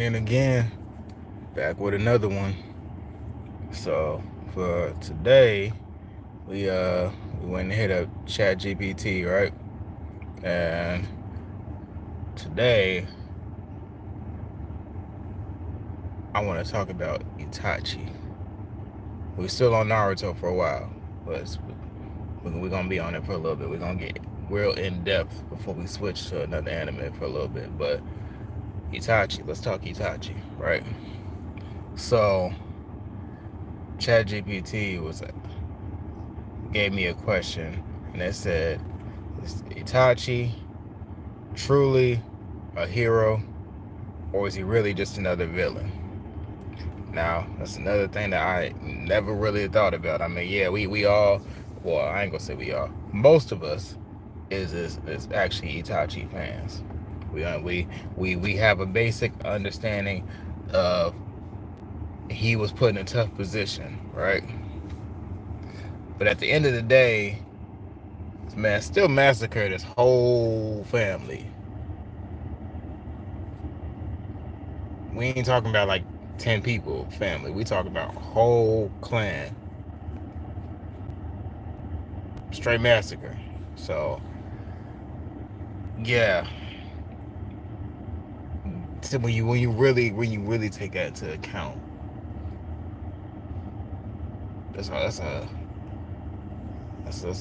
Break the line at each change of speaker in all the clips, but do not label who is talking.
again, back with another one. So for today, we went and hit up Chat GPT, right? And today I want to talk about Itachi. We're still on Naruto for a while, but we're gonna be on it for a little bit. We're gonna get real in depth before we switch to another anime for a little bit. But Itachi, let's talk Itachi, right? So ChatGPT gave me a question, and it said, "Is Itachi truly a hero, or is he really just another villain?" Now, that's another thing that I never really thought about. I mean, yeah, we all, well, I ain't gonna say we all, most of us is actually Itachi fans. We have a basic understanding of he was put in a tough position, right? But at the end of the day, this man still massacred his whole family. We ain't talking about like 10 people family. We talking about whole clan. Straight massacre. So yeah. So when you really take that into account, that's a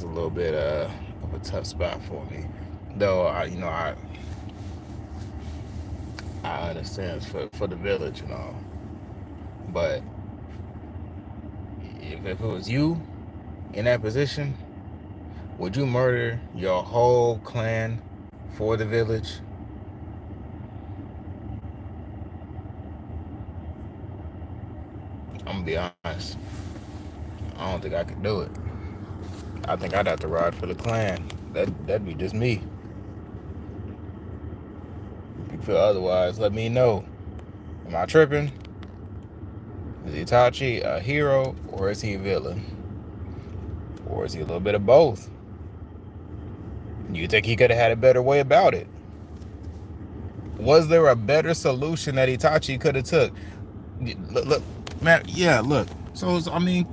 little bit of a tough spot for me. Though I understand for the village and all. But if it was you in that position, would you murder your whole clan for the village? I'm gonna be honest. I don't think I could do it. I think I'd have to ride for the clan. That'd be just me. If you feel otherwise, let me know. Am I tripping? Is Itachi a hero, or is he a villain? Or is he a little bit of both? You think he could have had a better way about it? Was there a better solution that Itachi could have took? Look, man. Yeah, look. So I mean,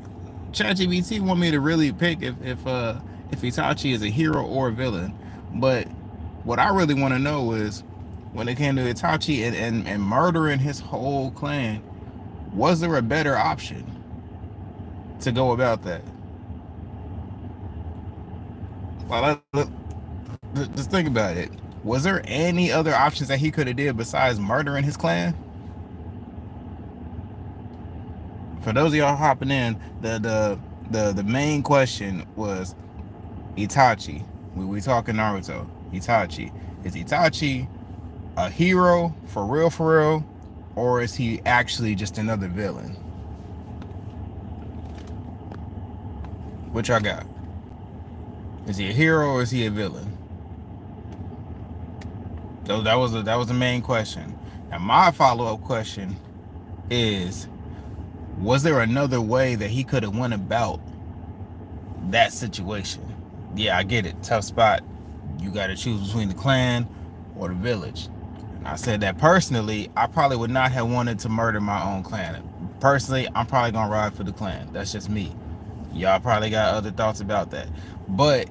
ChatGPT want me to really pick if Itachi is a hero or a villain. But what I really want to know is, when it came to Itachi and murdering his whole clan, was there a better option to go about that? Well, just think about it. Was there any other options that he could have did besides murdering his clan? For those of y'all hopping in, the main question was Itachi. We talking Naruto. Itachi. Is Itachi a hero for real, or is he actually just another villain? What y'all got? Is he a hero or is he a villain? So that was the main question. Now my follow-up question is, was there another way that he could have went about that situation? Yeah, I get it. Tough spot. You got to choose between the clan or the village. And I said that personally, I probably would not have wanted to murder my own clan. Personally, I'm probably gonna ride for the clan. That's just me. Y'all probably got other thoughts about that. But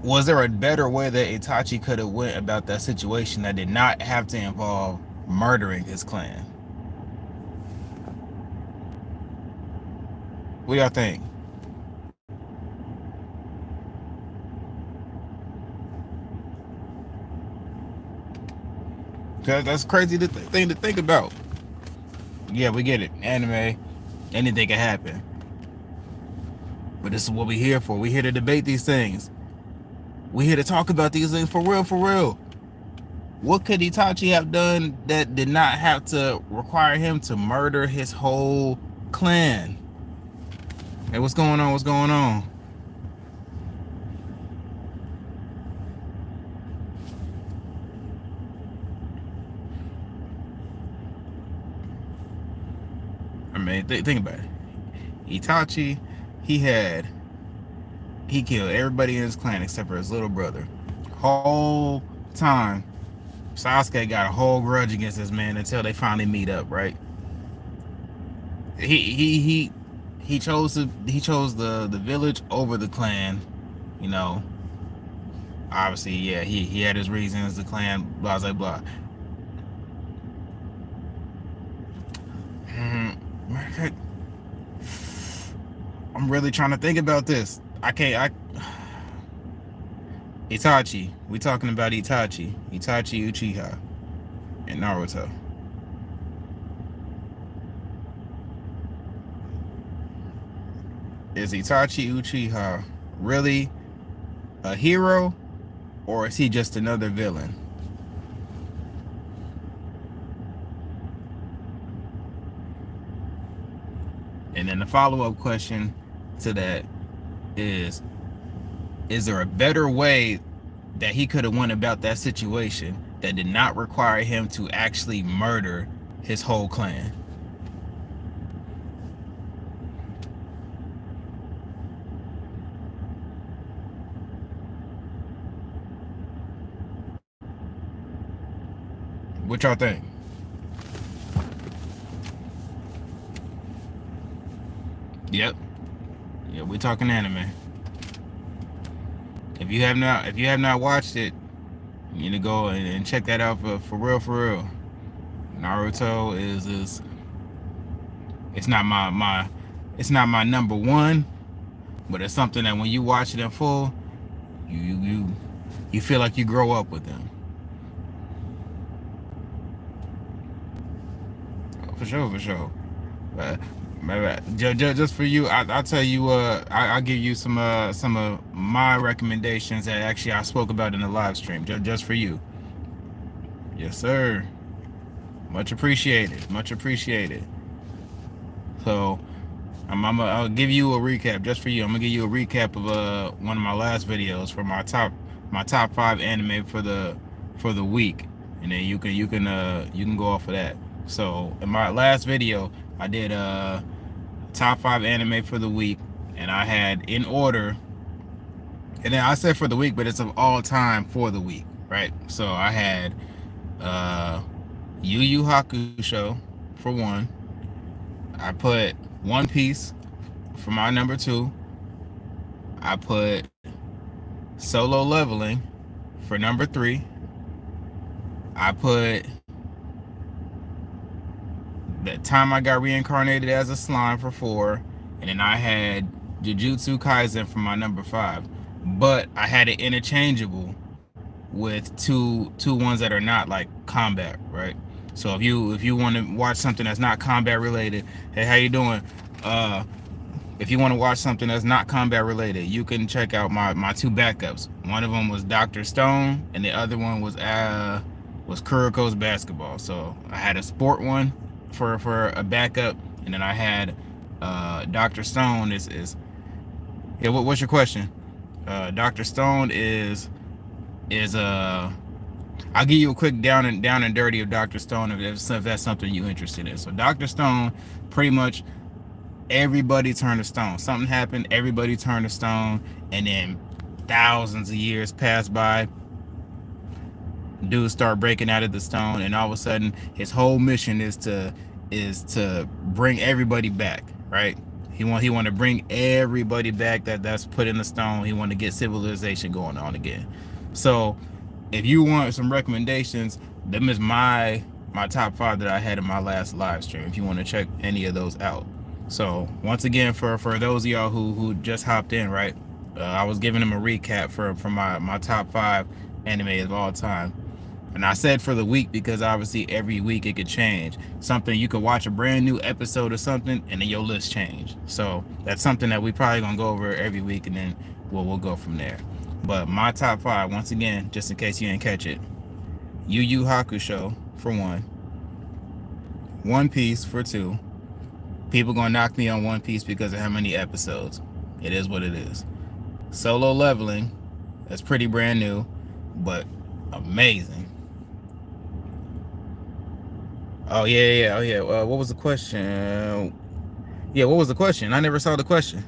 was there a better way that Itachi could have went about that situation that did not have to involve murdering his clan? What do y'all think? That's crazy thing to think about. Yeah, we get it. Anime, anything can happen. But this is what we're here for. We're here to debate these things. We're here to talk about these things for real, for real. What could Itachi have done that did not have to require him to murder his whole clan? Hey, what's going on? What's going on? I mean, think about it. Itachi, he killed everybody in his clan except for his little brother. Whole time Sasuke got a whole grudge against this man until they finally meet up, right? He chose the village over the clan, you know. Obviously, yeah, he had his reasons, the clan, blah blah blah. I'm really trying to think about this. I can't. Itachi. We talking about Itachi. Itachi Uchiha in Naruto. Is Itachi Uchiha really a hero, or is he just another villain? And then the follow-up question to that is there a better way that he could have went about that situation that did not require him to actually murder his whole clan? What y'all think? Yep. Yeah, we're talking anime. If you have not watched it, you need to go and check that out for real. Naruto is it's not my number one, but it's something that when you watch it in full, you feel like you grow up with them. For sure. Just for you, I'll tell you. I'll give you some of my recommendations that actually I spoke about in the live stream. Just for you. Yes, sir. Much appreciated. Much appreciated. So, I'll give you a recap just for you. I'm gonna give you a recap of one of my last videos for my top 5 anime for the week, and then you can go off of that. So in my last video, I did top 5 anime for the week, and I had in order, and then I said for the week, but it's of all time for the week, right? So I had Yu Yu Hakusho for 1. I put One Piece for my number 2. I put Solo Leveling for number 3. I put The Time I Got Reincarnated as a Slime for 4. And then I had Jujutsu Kaisen for my number 5. But I had it interchangeable with two ones that are not like combat, right? So if you want to watch something that's not combat related, hey, how you doing? If you want to watch something that's not combat related, you can check out my 2 backups. One of them was Dr. Stone, and the other one was Kuroko's Basketball. So I had a sport one for a backup, and then I had Dr. Stone is yeah. What's your question? Dr. Stone is I'll give you a quick down and dirty of Dr. Stone if that's something you're interested in. So Dr. Stone, pretty much everybody turned to stone. Something happened, everybody turned to stone, and then thousands of years passed by. Dudes start breaking out of the stone, and all of a sudden his whole mission is to bring everybody back, right? He want to bring everybody back that's put in the stone. He want to get civilization going on again. So if you want some recommendations, them is my top 5 that I had in my last live stream, if you want to check any of those out. So once again, for those of y'all who just hopped in, right, I was giving them a recap for my top 5 anime of all time. And I said for the week because obviously every week it could change. Something you could watch a brand new episode or something, and then your list change. So that's something that we probably gonna go over every week, and then we'll go from there. But my top 5, once again, just in case you didn't catch it: Yu Yu Hakusho for 1, One Piece for 2. People gonna knock me on One Piece because of how many episodes. It is what it is. Solo Leveling, that's pretty brand new, but amazing. Oh yeah. What was the question? Yeah, what was the question? I never saw the question.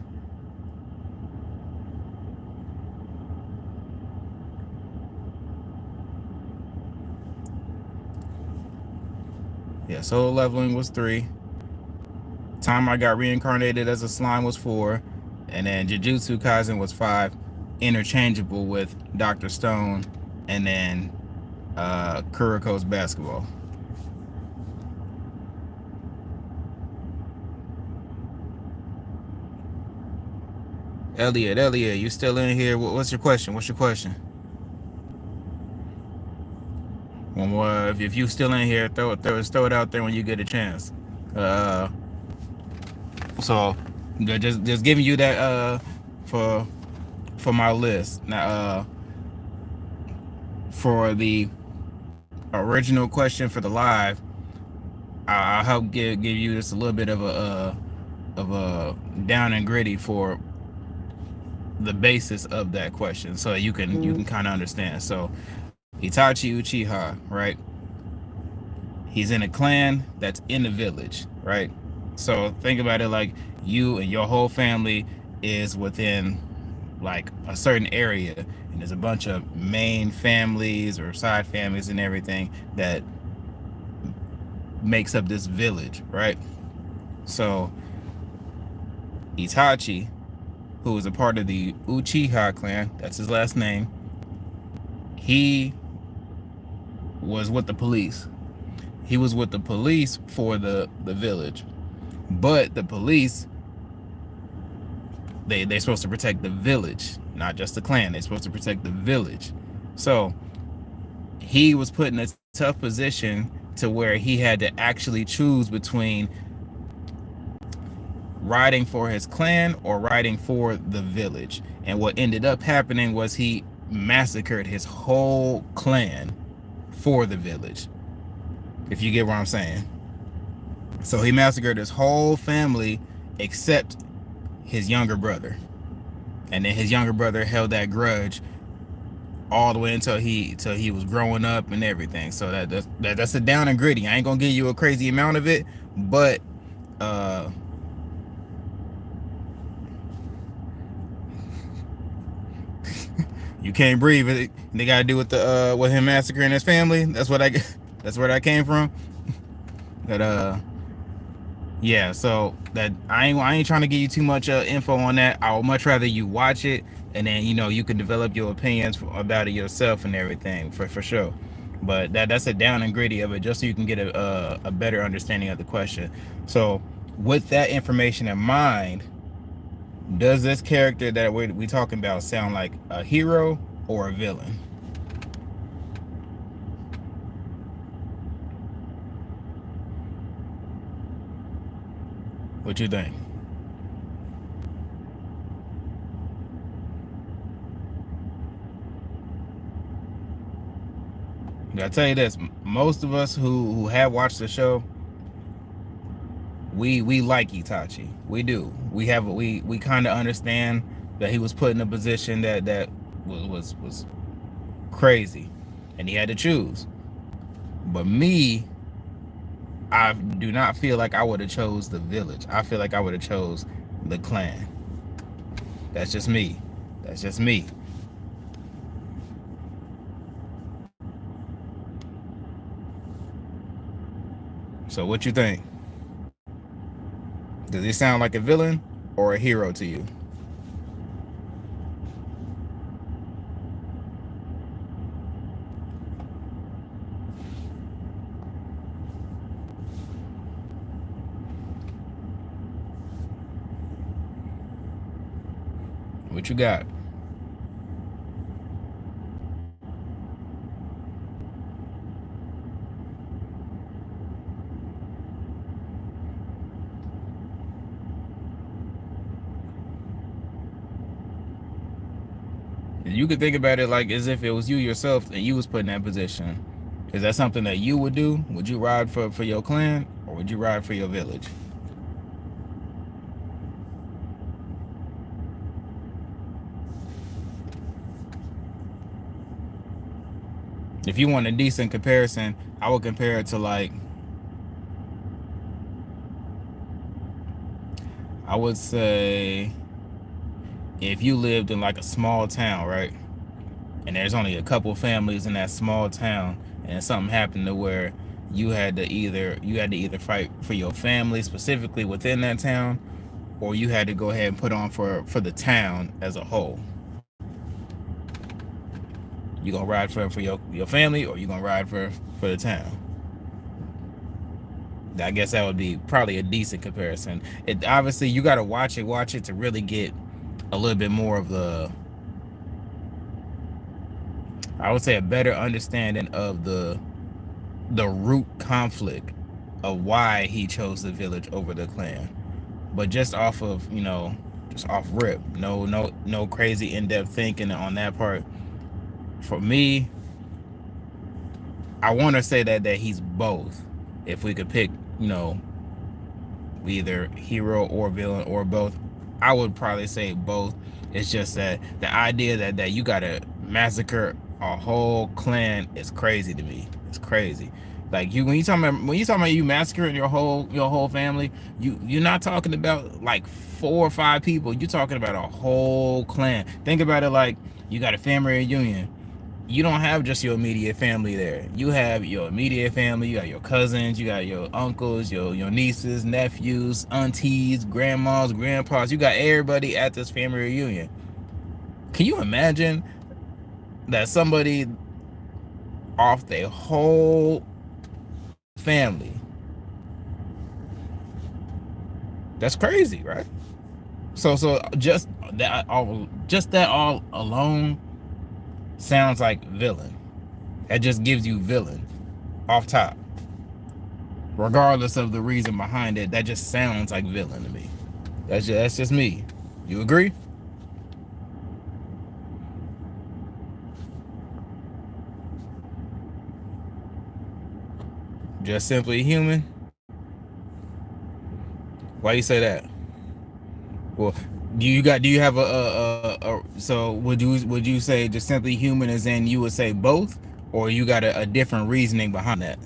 Yeah, solo leveling was 3. Time I got reincarnated as a slime was 4. And then Jujutsu Kaisen was 5. Interchangeable with Dr. Stone and then Kuriko's basketball. Elliot, you still in here? What's your question? One more. If you still in here, throw it out there when you get a chance. So just giving you that for my list. Now for the original question for the live, I'll help give you just a little bit of a down and gritty for the basis of that question, so you can kind of understand. So Itachi Uchiha, right? He's in a clan that's in the village, right? So think about it like you and your whole family is within like a certain area, and there's a bunch of main families or side families and everything that makes up this village, right? So Itachi, who was a part of the Uchiha clan, that's his last name, he was with the police. He was with the police for the village. But the police, they're supposed to protect the village, not just the clan. They're supposed to protect the village. So he was put in a tough position to where he had to actually choose between riding for his clan or riding for the village. And what ended up happening was he massacred his whole clan for the village, if you get what I'm saying. So he massacred his whole family except his younger brother, and then his younger brother held that grudge all the way until he was growing up and everything. So that's a down and gritty. I ain't gonna give you a crazy amount of it, but you can't breathe. They gotta do with the with him massacring his family. That's where that came from. But yeah, so that I ain't trying to give you too much info on that. I would much rather you watch it, and then you can develop your opinions about it yourself and everything for sure. But that's a down and gritty of it, just so you can get a better understanding of the question. So with that information in mind, does this character that we talking about sound like a hero or a villain? What you think? I gotta tell you this: most of us who have watched the show, we like Itachi. We do. We kind of understand that he was put in a position that was crazy, and he had to choose. But me, I do not feel like I would have chose the village. I feel like I would have chose the clan. That's just me. That's just me. So what you think? Does he sound like a villain or a hero to you? What you got? You could think about it like as if it was you yourself and you was put in that position. Is that something that you would do? Would you ride for your clan, or would you ride for your village? If you want a decent comparison, I would compare it to like, I would say if you lived in like a small town, right? And there's only a couple families in that small town, and something happened to where you had to either fight for your family specifically within that town, or you had to go ahead and put on for the town as a whole. You gonna ride for your family, or you gonna ride for the town? I guess that would be probably a decent comparison. It obviously you got to watch it to really get a little bit more of I would say a better understanding of the root conflict of why he chose the village over the clan. But just off of, just off rip, no crazy in-depth thinking on that part. For me, I want to say that he's both. If we could pick, either hero or villain or both, I would probably say both. It's just that the idea that you gotta massacre a whole clan is crazy to me. It's crazy. Like when you talking about you massacring your whole family, you're not talking about like 4 or 5 people. You're talking about a whole clan. Think about it like you got a family reunion. You don't have just your immediate family there. You have your immediate family. You got your cousins. You got your uncles, your nieces, nephews, aunties, grandmas, grandpas. You got everybody at this family reunion. Can you imagine that somebody off their whole family? That's crazy, right? So just that all alone sounds like villain. That just gives you villain off top. Regardless of the reason behind it, that just sounds like villain to me. That's just me. You agree? Just simply human? Why you say that? Well, do you have a so would you say just simply human as in you would say both, or you got a different reasoning behind that?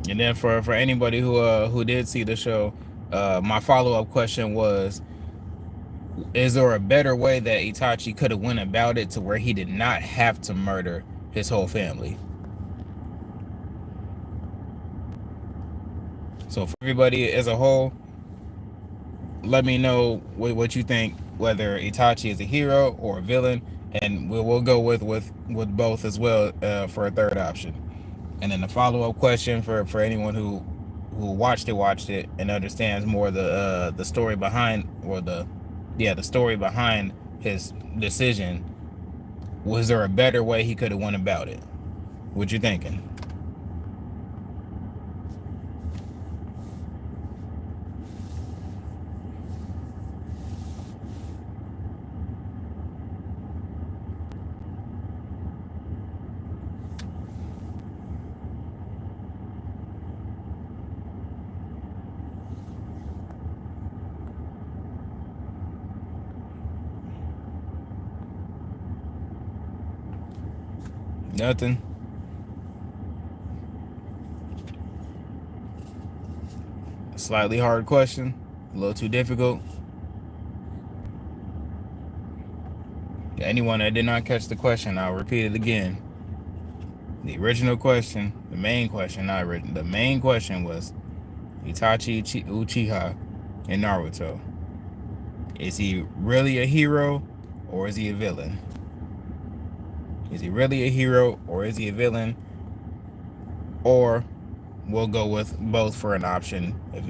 And then for anybody who did see the show, my follow-up question was, is there a better way that Itachi could have went about it to where he did not have to murder his whole family? So for everybody as a whole, let me know what you think, whether Itachi is a hero or a villain, and we'll go with both as well, for a third option. And then the follow-up question for anyone who watched it and understands more the story behind, or the story behind his decision. Was there a better way he could have went about it? What you thinking? Nothing. Slightly hard question, a little too difficult. To anyone that did not catch the question, I'll repeat it again. The original question, the main question, not written. The main question was Itachi Uchiha in Naruto. Is he really a hero, or is he a villain? Is he really a hero, or is he a villain? Or we'll go with both for an option if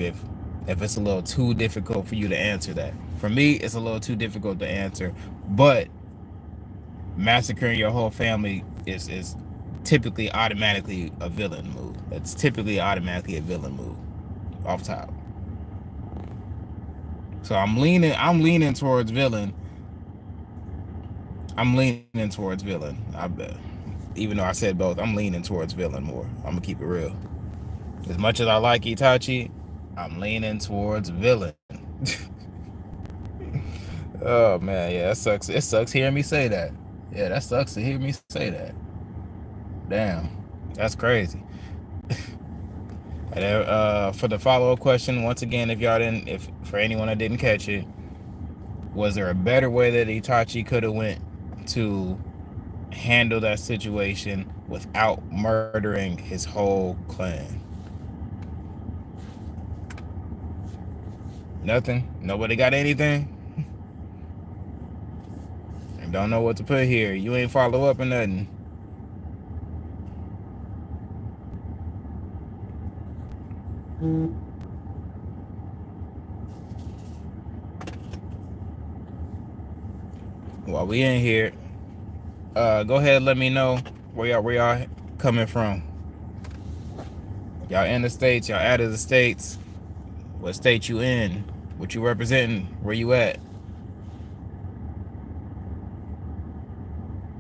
it's a little too difficult for you to answer that. For me, it's a little too difficult to answer, but massacring your whole family is typically automatically a villain move. It's typically automatically a villain move off top. So I'm leaning towards villain. I'm leaning towards villain. I bet. Even though I said both, I'm leaning towards villain more. I'm gonna keep it real. As much as I like Itachi, I'm leaning towards villain. Oh man, yeah, that sucks. It sucks hearing me say that. Yeah, that sucks to hear me say that. Damn. That's crazy. And for the follow-up question, once again, if for anyone that didn't catch it, was there a better way that Itachi could have went to handle that situation without murdering his whole clan? Nothing? Nobody got anything? I don't know what to put here. You ain't follow up or nothing. While we in here, go ahead and let me know where y'all coming from. Y'all in the states, y'all out of the states. What state you in? What you representing? Where you at?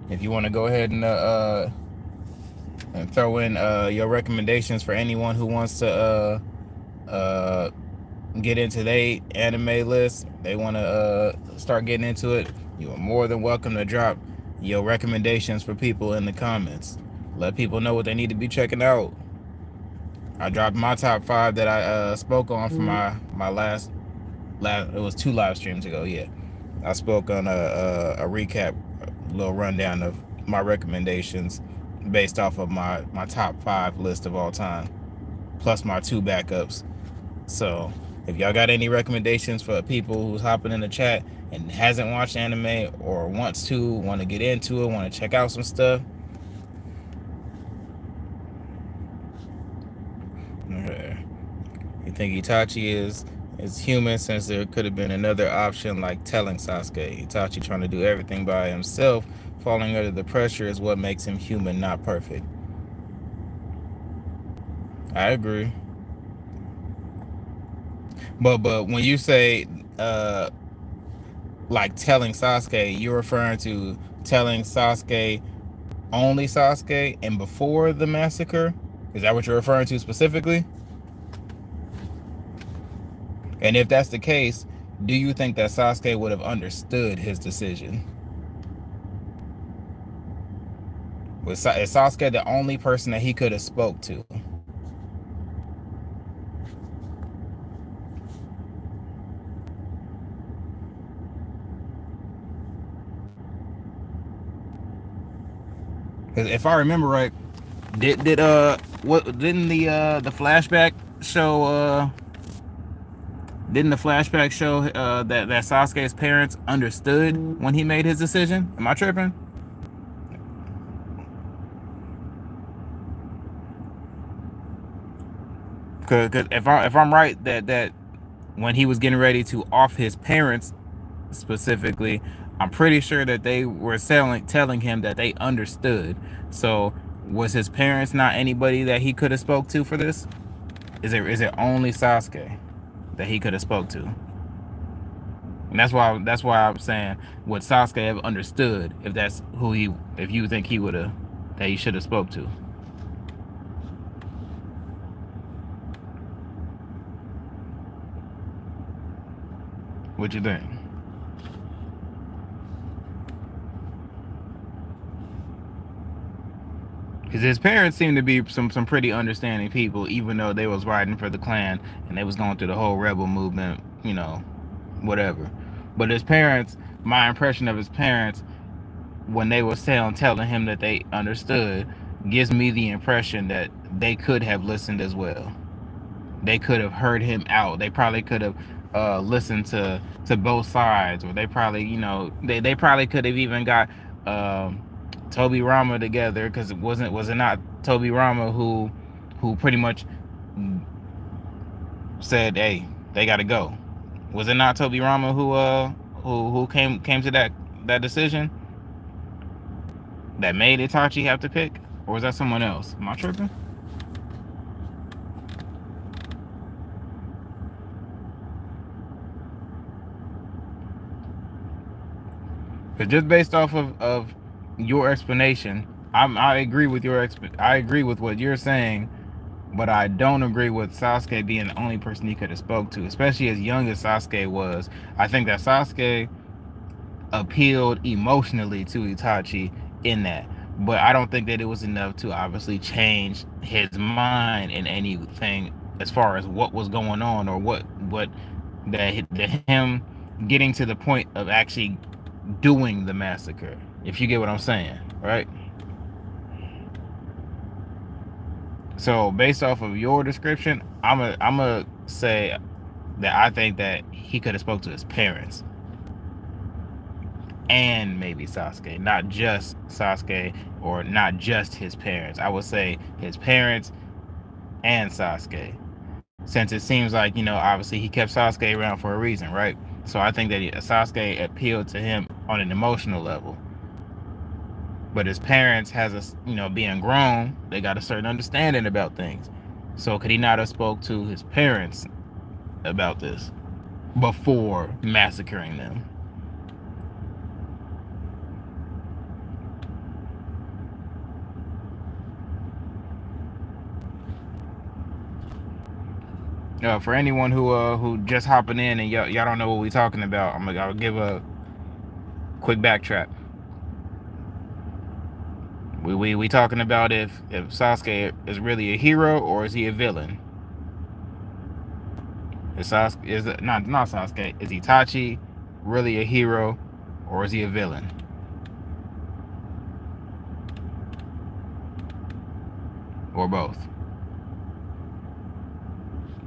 If you want to go ahead and throw in your recommendations for anyone who wants to get into their anime list, they want to start getting into it, you are more than welcome to drop your recommendations for people in the comments. Let people know what they need to be checking out. I dropped my top 5 that I spoke on for my last it was 2 live streams ago. Yeah, I spoke on a recap, a little rundown of my recommendations based off of my top 5 list of all time, plus my 2 backups. So if y'all got any recommendations for people who's hopping in the chat and hasn't watched anime or want to get into it, want to check out some stuff, you think Itachi is human, since there could have been another option like telling Sasuke? Itachi trying to do everything by himself, falling under the pressure, is what makes him human, not perfect. I agree. But when you say like telling Sasuke, you're referring to telling Sasuke, only Sasuke, and before the massacre? Is that what you're referring to specifically? And if that's the case, do you think that Sasuke would have understood his decision? Is Sasuke the only person that he could have spoke to? Because if I remember right, didn't the flashback show that Sasuke's parents understood when he made his decision? Am I tripping? Cause if I'm right, that when he was getting ready to off his parents specifically, I'm pretty sure that they were telling him that they understood. So was his parents not anybody that he could have spoke to for this? Is it only Sasuke that he could have spoke to? And that's why I'm saying, would Sasuke have understood if that's if you think that he should have spoke to? What you think? Because his parents seem to be some pretty understanding people, even though they was riding for the clan and they was going through the whole rebel movement, whatever. But his parents, my impression of his parents, when they were telling him that they understood, gives me the impression that they could have listened as well. They could have heard him out. They probably could have listened to both sides, or they probably, they probably could have even got Toby Rama together, because was it not Toby Rama who pretty much said, hey, they gotta go? Was it not Toby Rama who came to that decision that made Itachi have to pick? Or was that someone else? Am I tripping? Because just based off of your explanation, I agree with I agree with what you're saying, but I don't agree with Sasuke being the only person he could have spoke to, especially as young as Sasuke was. I think that Sasuke appealed emotionally to Itachi in that. but I don't think that it was enough to obviously change his mind in anything as far as what was going on, or what that him getting to the point of actually doing the massacre. If you get what I'm saying, right? So based off of your description, I'm a say that I think that he could have spoke to his parents and maybe Sasuke, not just Sasuke or not just his parents. I would say his parents and Sasuke, since it seems like, obviously he kept Sasuke around for a reason, right? So I think that Sasuke appealed to him on an emotional level. But his parents has a, being grown, they got a certain understanding about things. So could he not have spoke to his parents about this before massacring them? For anyone who just hopping in and y'all don't know what we talking about, I'll give a quick backtrack. We talking about if Sasuke is really a hero or is he a villain? Is Sasuke not Sasuke? Is Itachi really a hero or is he a villain? Or both?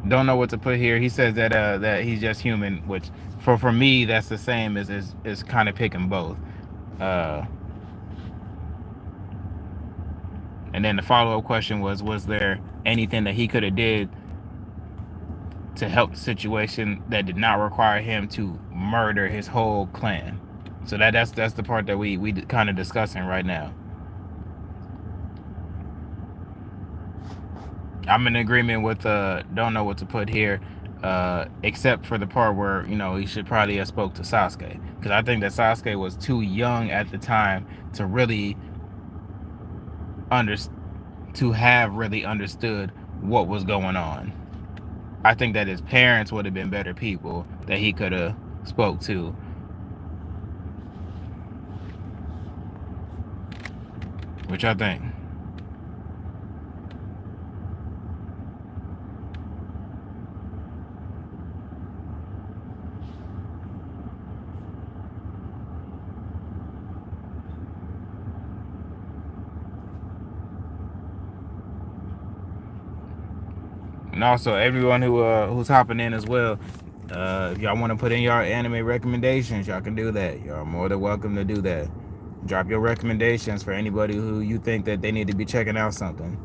Don't know what to put here. He says that he's just human, which for me that's the same as kind of picking both. Uh, and then the follow-up question was there anything that he could have did to help the situation that did not require him to murder his whole clan? So that's the part that we kind of discussing right now. I'm in agreement with don't know what to put here, except for the part where he should probably have spoke to Sasuke, because I think that Sasuke was too young at the time to really under to have really understood what was going on. I think that his parents would have been better people that he could have spoke to. Which I think. And also everyone who's hopping in as well, if y'all want to put in your anime recommendations, y'all can do that. Y'all are more than welcome to do that. Drop your recommendations for anybody who you think that they need to be checking out something.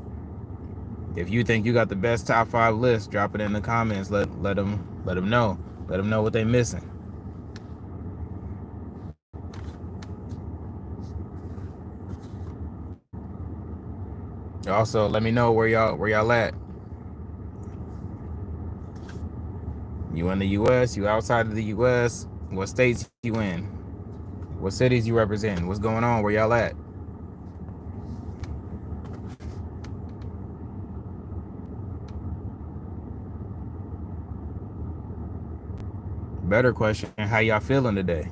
If you think you got the best top 5 list, drop it in the comments. Let them know. Let them know what they're missing. Also, let me know where y'all at. You in the U.S., you outside of the U.S., what states you in, what cities you represent, what's going on, where y'all at. Better question, how y'all feeling today?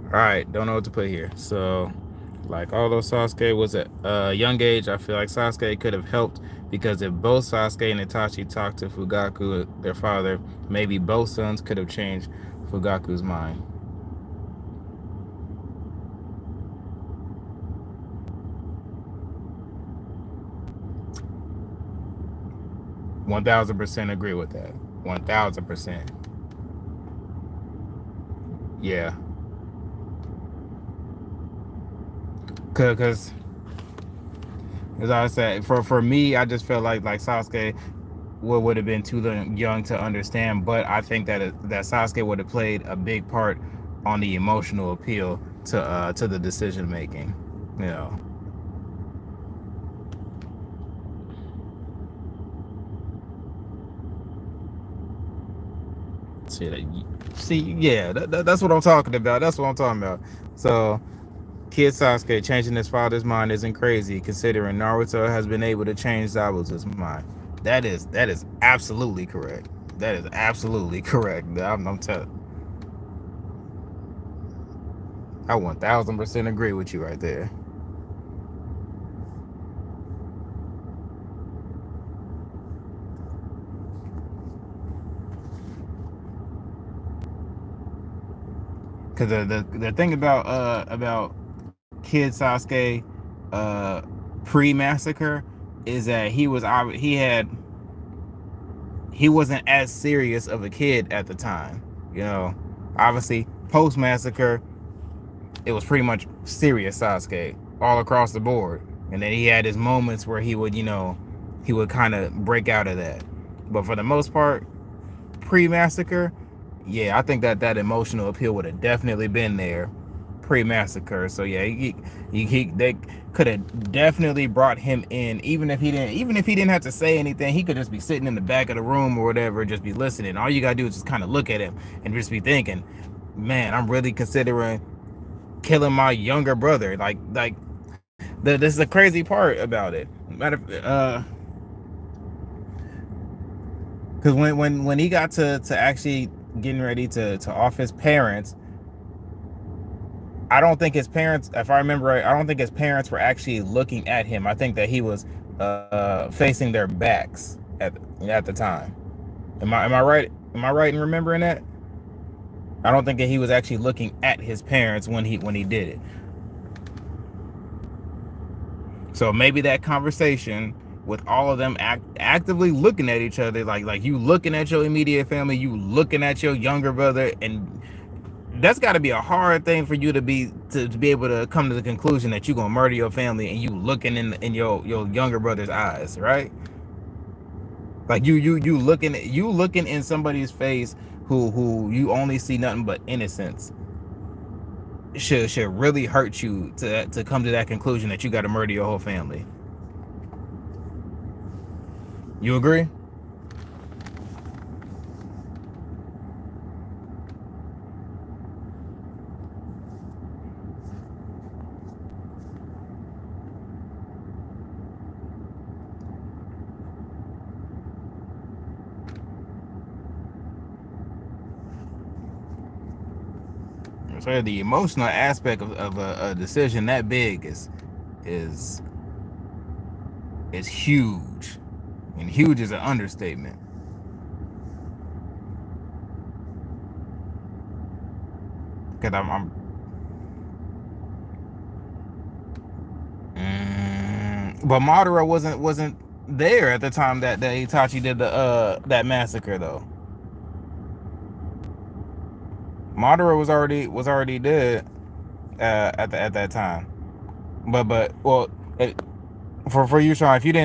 All right, don't know what to put here. So, like, although Sasuke was at a young age, I feel like Sasuke could have helped, because if both Sasuke and Itachi talked to Fugaku, their father, maybe both sons could have changed Fugaku's mind. (1000% agree with that. 1000%. Yeah. Cause as I said, for me, I just felt like Sasuke would have been too young to understand, but I think that Sasuke would have played a big part on the emotional appeal to the decision making. You know. Yeah, that's what I'm talking about. That's what I'm talking about. So, Kid Sasuke changing his father's mind isn't crazy, considering Naruto has been able to change Zabuto's mind. That is absolutely correct. That is absolutely correct. I'm telling. I 1000% agree with you right there. Cause the thing about Kid Sasuke pre-massacre is that he wasn't as serious of a kid at the time. You know, obviously post massacre it was pretty much serious Sasuke all across the board. And then he had his moments where he would kind of break out of that. But for the most part, pre-massacre, yeah, I think that emotional appeal would have definitely been there pre-massacre. So yeah, they could have definitely brought him in, even if he didn't have to say anything. He could just be sitting in the back of the room or whatever, just be listening. All you gotta do is just kind of look at him and just be thinking, man, I'm really considering killing my younger brother. This is the crazy part about it. Because when he got to actually getting ready to off his parents, I don't think his parents, if I remember right, I don't think his parents were actually looking at him. I think that he was facing their backs at the time. Am I right? Am I right in remembering that? I don't think that he was actually looking at his parents when he did it. So maybe that conversation with all of them actively looking at each other, like you looking at your immediate family, you looking at your younger brother, and that's got to be a hard thing for you to be able to come to the conclusion that you're gonna murder your family, and you looking in your younger brother's eyes, right? Like you looking in somebody's face who you only see nothing but innocence should really hurt you to come to that conclusion that you got to murder your whole family. You agree? So the emotional aspect of a decision that big is is huge, and huge is an understatement. Because but Madara wasn't there at the time that Itachi did the that massacre though. Madara was already dead at that time. But well, for you, Sean, if you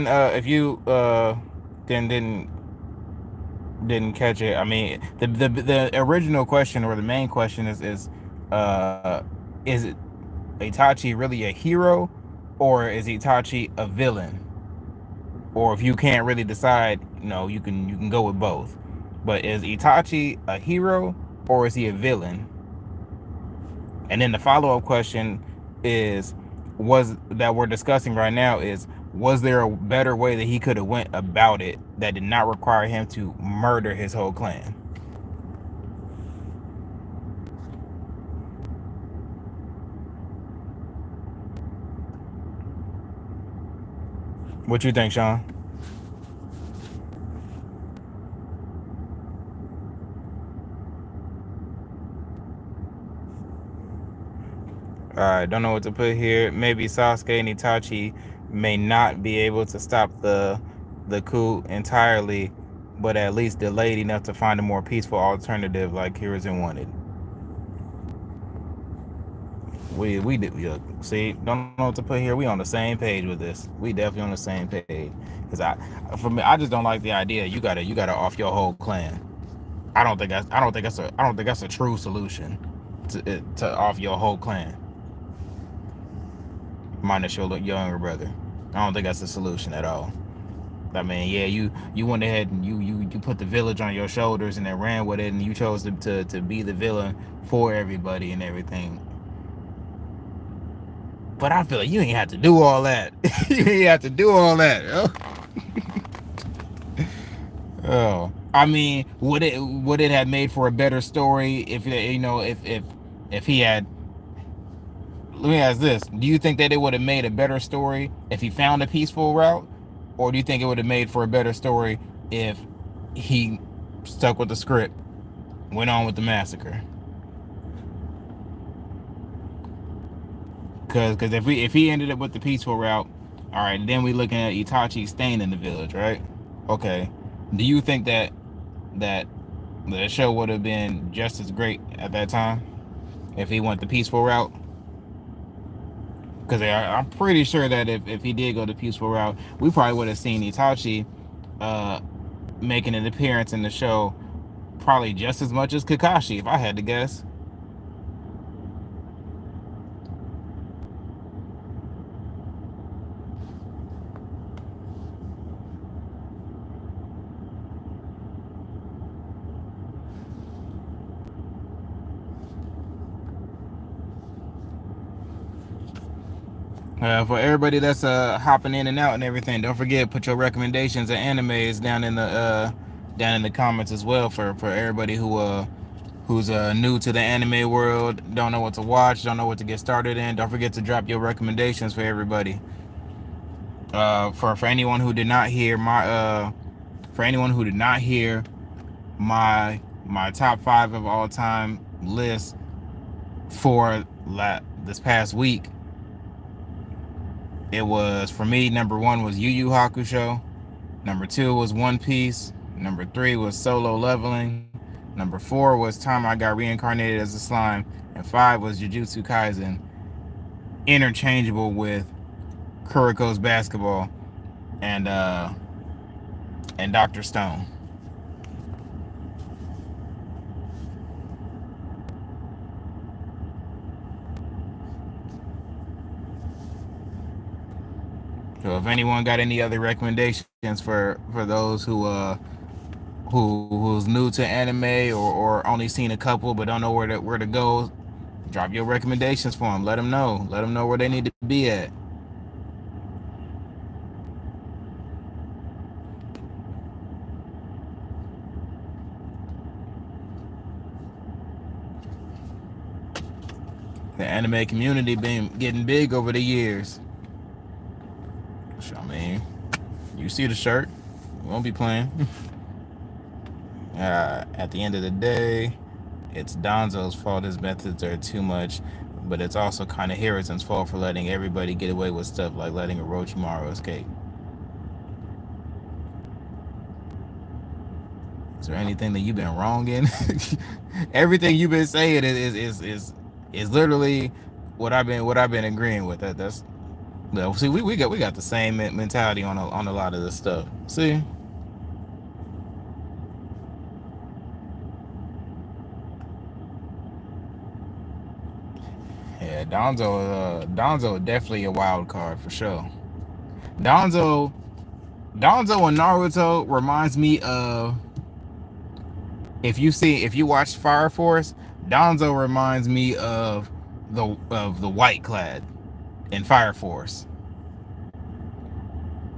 didn't catch it, I mean the original question, or the main question is it Itachi really a hero, or is Itachi a villain? Or if you can't really decide, you can go with both. But is Itachi a hero, or is he a villain? And then the follow-up question is was that we're discussing right now is, was there a better way that he could have went about it that did not require him to murder his whole clan? What you think, Sean? Don't know what to put here. Maybe Sasuke and Itachi may not be able to stop the coup entirely, but at least delayed enough to find a more peaceful alternative like Hiruzen wanted. We did. See, don't know what to put here. We on the same page with this. We definitely on the same page. Cause for me, I just don't like the idea. You gotta off your whole clan. I don't think that's a true solution to off your whole clan, minus your younger brother. I don't think that's a solution at all. I mean, yeah, you went ahead and you put the village on your shoulders and then ran with it, and you chose to be the villain for everybody and everything. But I feel like you ain't have to do all that. You ain't have to do all that. Oh, I mean, would it have made for a better story if if he had let me ask this: do you think that it would have made a better story if he found a peaceful route, or do you think it would have made for a better story if he stuck with the script, went on with the massacre? Because if he ended up with the peaceful route, all right, then we looking at Itachi staying in the village, right? Okay. Do you think that the show would have been just as great at that time if he went the peaceful route? Because I'm pretty sure that if he did go the peaceful route, we probably would have seen Itachi uh, making an appearance in the show probably just as much as Kakashi, if I had to guess. For everybody that's hopping in and out and everything, don't forget put your recommendations of animes down in the comments as well for everybody who's new to the anime world, don't know what to watch, don't know what to get started in. Don't forget to drop your recommendations for everybody. For anyone who did not hear my top 5 of all time list for this past week, it was, for me, number 1 was Yu Yu Hakusho, number 2 was One Piece, number 3 was Solo Leveling, number 4 was Time I Got Reincarnated as a Slime, and 5 was Jujutsu Kaisen, interchangeable with Kuroko's Basketball and Dr. Stone. So if anyone got any other recommendations for those who's new to anime or only seen a couple but don't know where to go, drop your recommendations for them. Let them know. Let them know where they need to be at. The anime community been getting big over the years. I mean, you see the shirt. We won't be playing. At the end of the day, it's Donzo's fault. His methods are too much, but it's also kind of Hiruzen's fault for letting everybody get away with stuff like letting Orochimaru escape. Is there anything that you've been wrong in? Everything you've been saying is literally what I've been agreeing with. That's no. See, we got the same mentality on a lot of this stuff. See. Yeah, Donzo definitely a wild card for sure. Donzo and Naruto reminds me of, if you watch Fire Force, Donzo reminds me of the White Clad in Fire Force.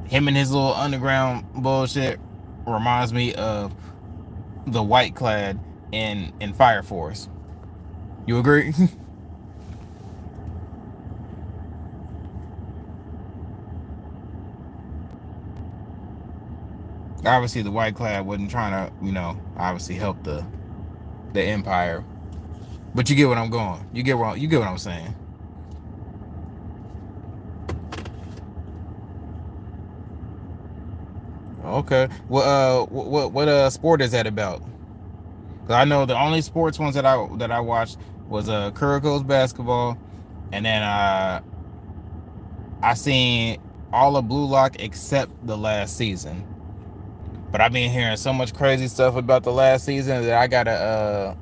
Him and his little underground bullshit reminds me of the White Clad in Fire Force. You agree? Obviously, the White Clad wasn't trying to, obviously help the Empire. But you get what I'm going. You get what I'm saying. Okay. Well, what sport is that about? Cause I know the only sports ones that I watched was Kuroko's Basketball, and then I seen all of Blue Lock except the last season. But I've been hearing so much crazy stuff about the last season that I gotta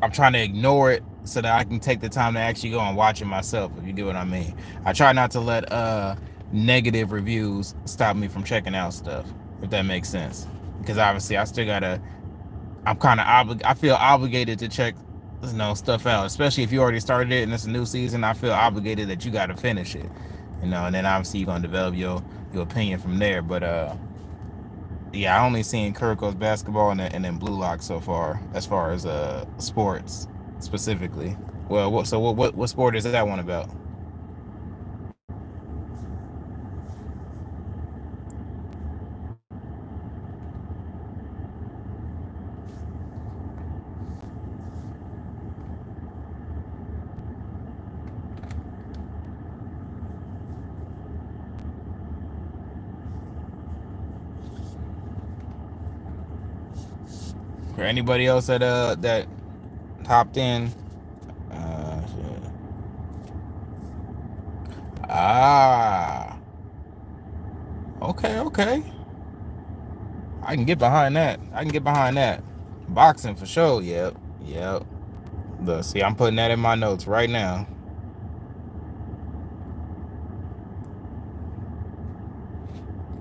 I'm trying to ignore it so that I can take the time to actually go and watch it myself, if you get what I mean. I try not to let negative reviews stop me from checking out stuff, if that makes sense. Because obviously I still gotta, I feel obligated to check stuff out, especially if you already started it and it's a new season. I feel obligated that you gotta finish it. And then obviously you're gonna develop your opinion from there. But yeah, I only seen Kuroko's Basketball and then Blue Lock so far as sports specifically. Well, what sport is that one about? For anybody else that hopped in, okay. I can get behind that. Boxing for sure. Yep. Look, see, I'm putting that in my notes right now.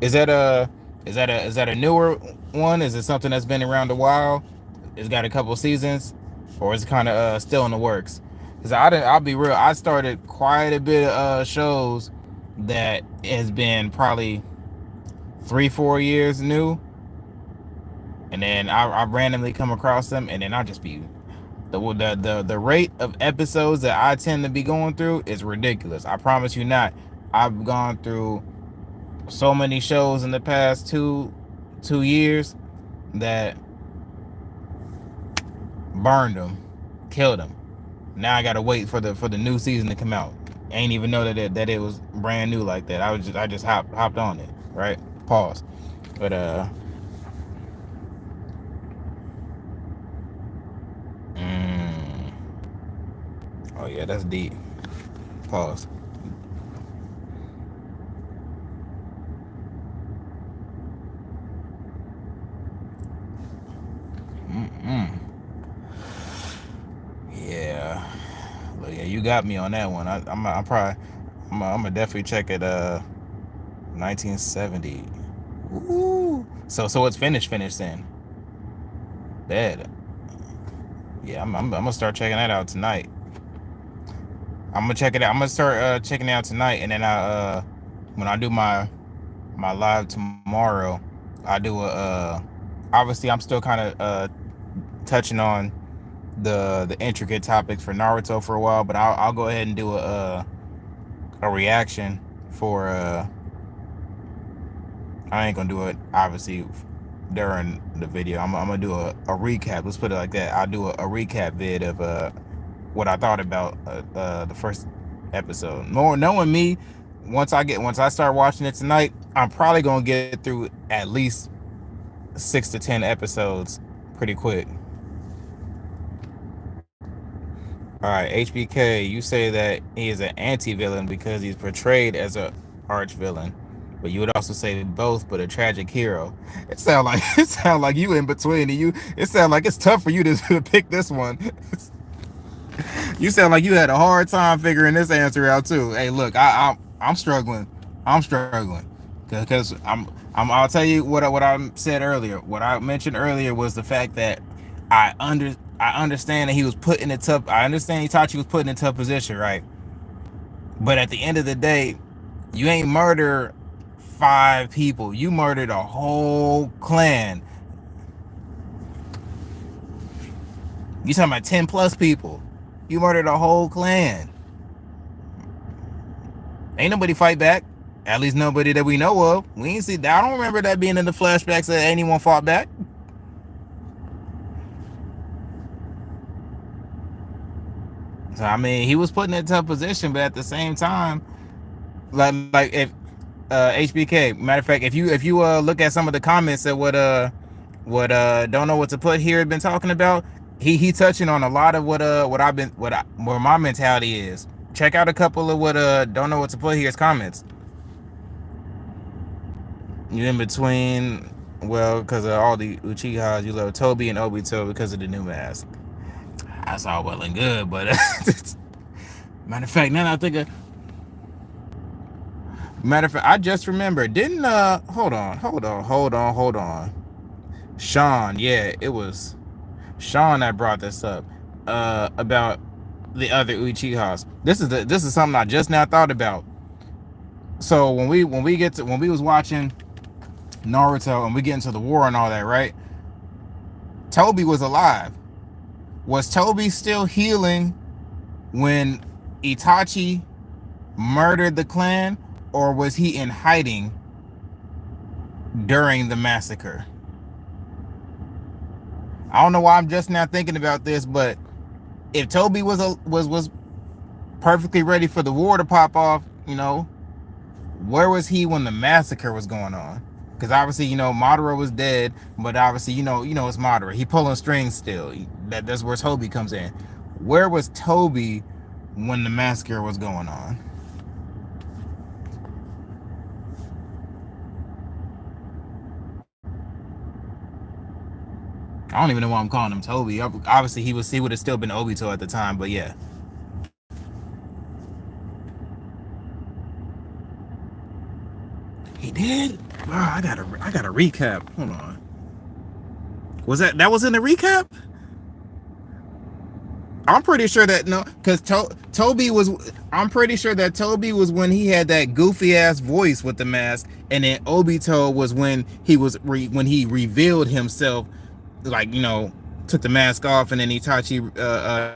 Is that a newer one? Is it something that's been around a while? It's got a couple seasons, or is it kind of still in the works? Because I'll be real. I started quite a bit of shows that has been probably 3-4 years new, and then I randomly come across them, and then I just be the rate of episodes that I tend to be going through is ridiculous. I promise you not. I've gone through so many shows in the past two years that burned them, killed them. Now I gotta wait for the new season to come out. I ain't even know that it was brand new like that. I just hopped on it, right? Pause. But oh yeah, that's deep. Pause. Yeah. But yeah, you got me on that one. I'm gonna definitely check it. 1970. Ooh. So it's finished then. Bad. Yeah, I'm gonna start checking that out tonight. I'm gonna check it out. I'm gonna start checking it out tonight, and then when I do my live tomorrow, I do obviously I'm still kind of touching on the intricate topics for Naruto for a while, but I'll go ahead and do a reaction for I ain't gonna do it obviously during the video. I'm gonna do a recap. Let's put it like that. I'll do a recap vid of what I thought about the first episode. More knowing me, once I start watching it tonight, I'm probably gonna get through at least 6 to 10 episodes pretty quick. All right, HBK, you say that he is an anti-villain because he's portrayed as a arch villain, but you would also say both, but a tragic hero. It sound like you in between, and it sound like it's tough for you to pick this one. You sound like you had a hard time figuring this answer out too. Hey, look, I'm struggling. Because I'll tell you what I said earlier. What I mentioned earlier was the fact that I understand that he was put in a tough. I understand Itachi was put in a tough position, right? But at the end of the day, you ain't murder 5 people. You murdered a whole clan. You talking about 10 plus people. You murdered a whole clan. Ain't nobody fight back. At least nobody that we know of. We ain't see that. I don't remember that being in the flashbacks that anyone fought back. So I mean, he was put in a tough position, but at the same time, like if HBK, matter of fact, if you look at some of the comments that what don't know what to put here had been talking about, he touching on a lot of where my mentality is. Check out a couple of what don't know what to put here's comments. You in between, well, because of all the Uchihas, you love Toby and Obito because of the new mask. That's all well and good, but matter of fact, now I think I just remembered. Didn't hold on. Sean, yeah, it was Sean that brought this up about the other Uchihas. This is something I just now thought about. So when we was watching Naruto and we get into the war and all that, right? Toby was alive. Was Toby still healing when Itachi murdered the clan, or was he in hiding during the massacre? I don't know why I'm just now thinking about this, but if Toby was perfectly ready for the war to pop off, you know, where was he when the massacre was going on? Because obviously, Madara was dead, but obviously, it's Madara. He pulling strings still. That's where Toby comes in. Where was Toby when the massacre was going on? I don't even know why I'm calling him Toby. Obviously, he would have still been Obito at the time, but yeah. He did? Wow, I gotta recap. Hold on. Was that was in the recap? I'm pretty sure that because Toby was. I'm pretty sure that Toby was when he had that goofy ass voice with the mask, and then Obito was when he was when he revealed himself, like took the mask off, and then Itachi,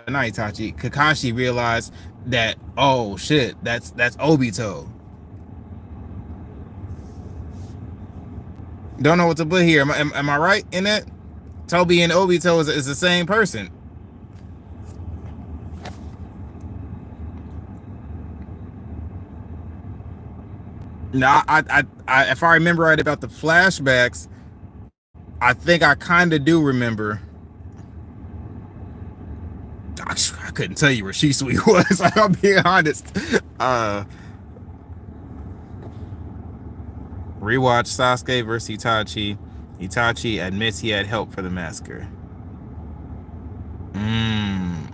not Itachi, Kakashi realized that, oh shit, that's Obito. Don't know what to put here. Am I right in that? Toby and Obito is the same person. Now, if I remember right about the flashbacks, I think I kind of do remember. I couldn't tell you where Shisui was. I'll be honest. Rewatch Sasuke versus Itachi. Itachi admits he had help for the massacre.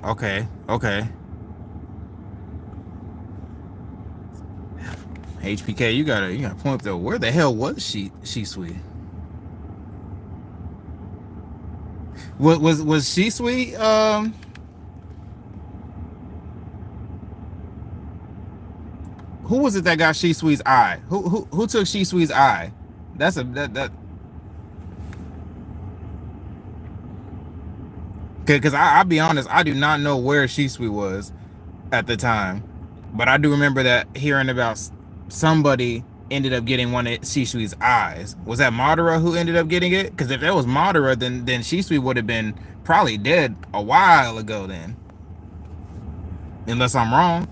Okay. HPK, you gotta point though. Where the hell was Shisui? Was Shisui who was it that got Shisui's eye? Who took Shisui's eye? That's that because I'll be honest, I do not know where Shisui was at the time, but I do remember that hearing about somebody ended up getting one of Shisui's eyes. Was that Madara who ended up getting it? Because if that was Madara, then Shisui would have been probably dead a while ago then, unless I'm wrong.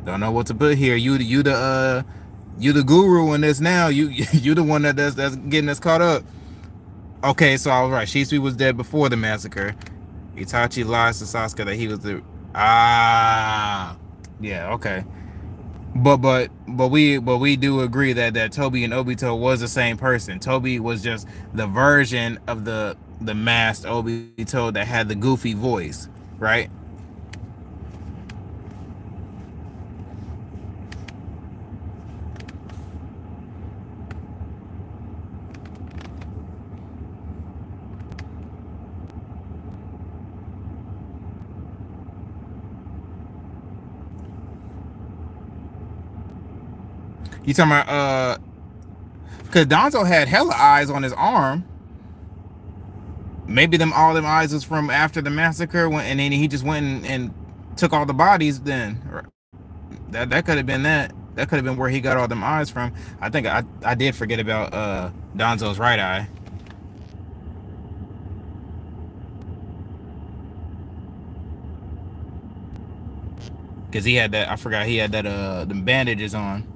Don't know what to put here. You the guru in this now. You the one that's getting us caught up. Okay, so I was right. Shisui was dead before the massacre. Itachi lies to Sasuke that he was the yeah, okay. But we do agree that Toby and Obito was the same person. Toby was just the version of the masked Obito that had the goofy voice, right? You talking about because Danzo had hella eyes on his arm. Maybe all them eyes was from after the massacre, and then he just went and took all the bodies. Then that could have been that. That could have been where he got all them eyes from. I think I did forget about Danzo's right eye. Because he had that. I forgot he had that the bandages on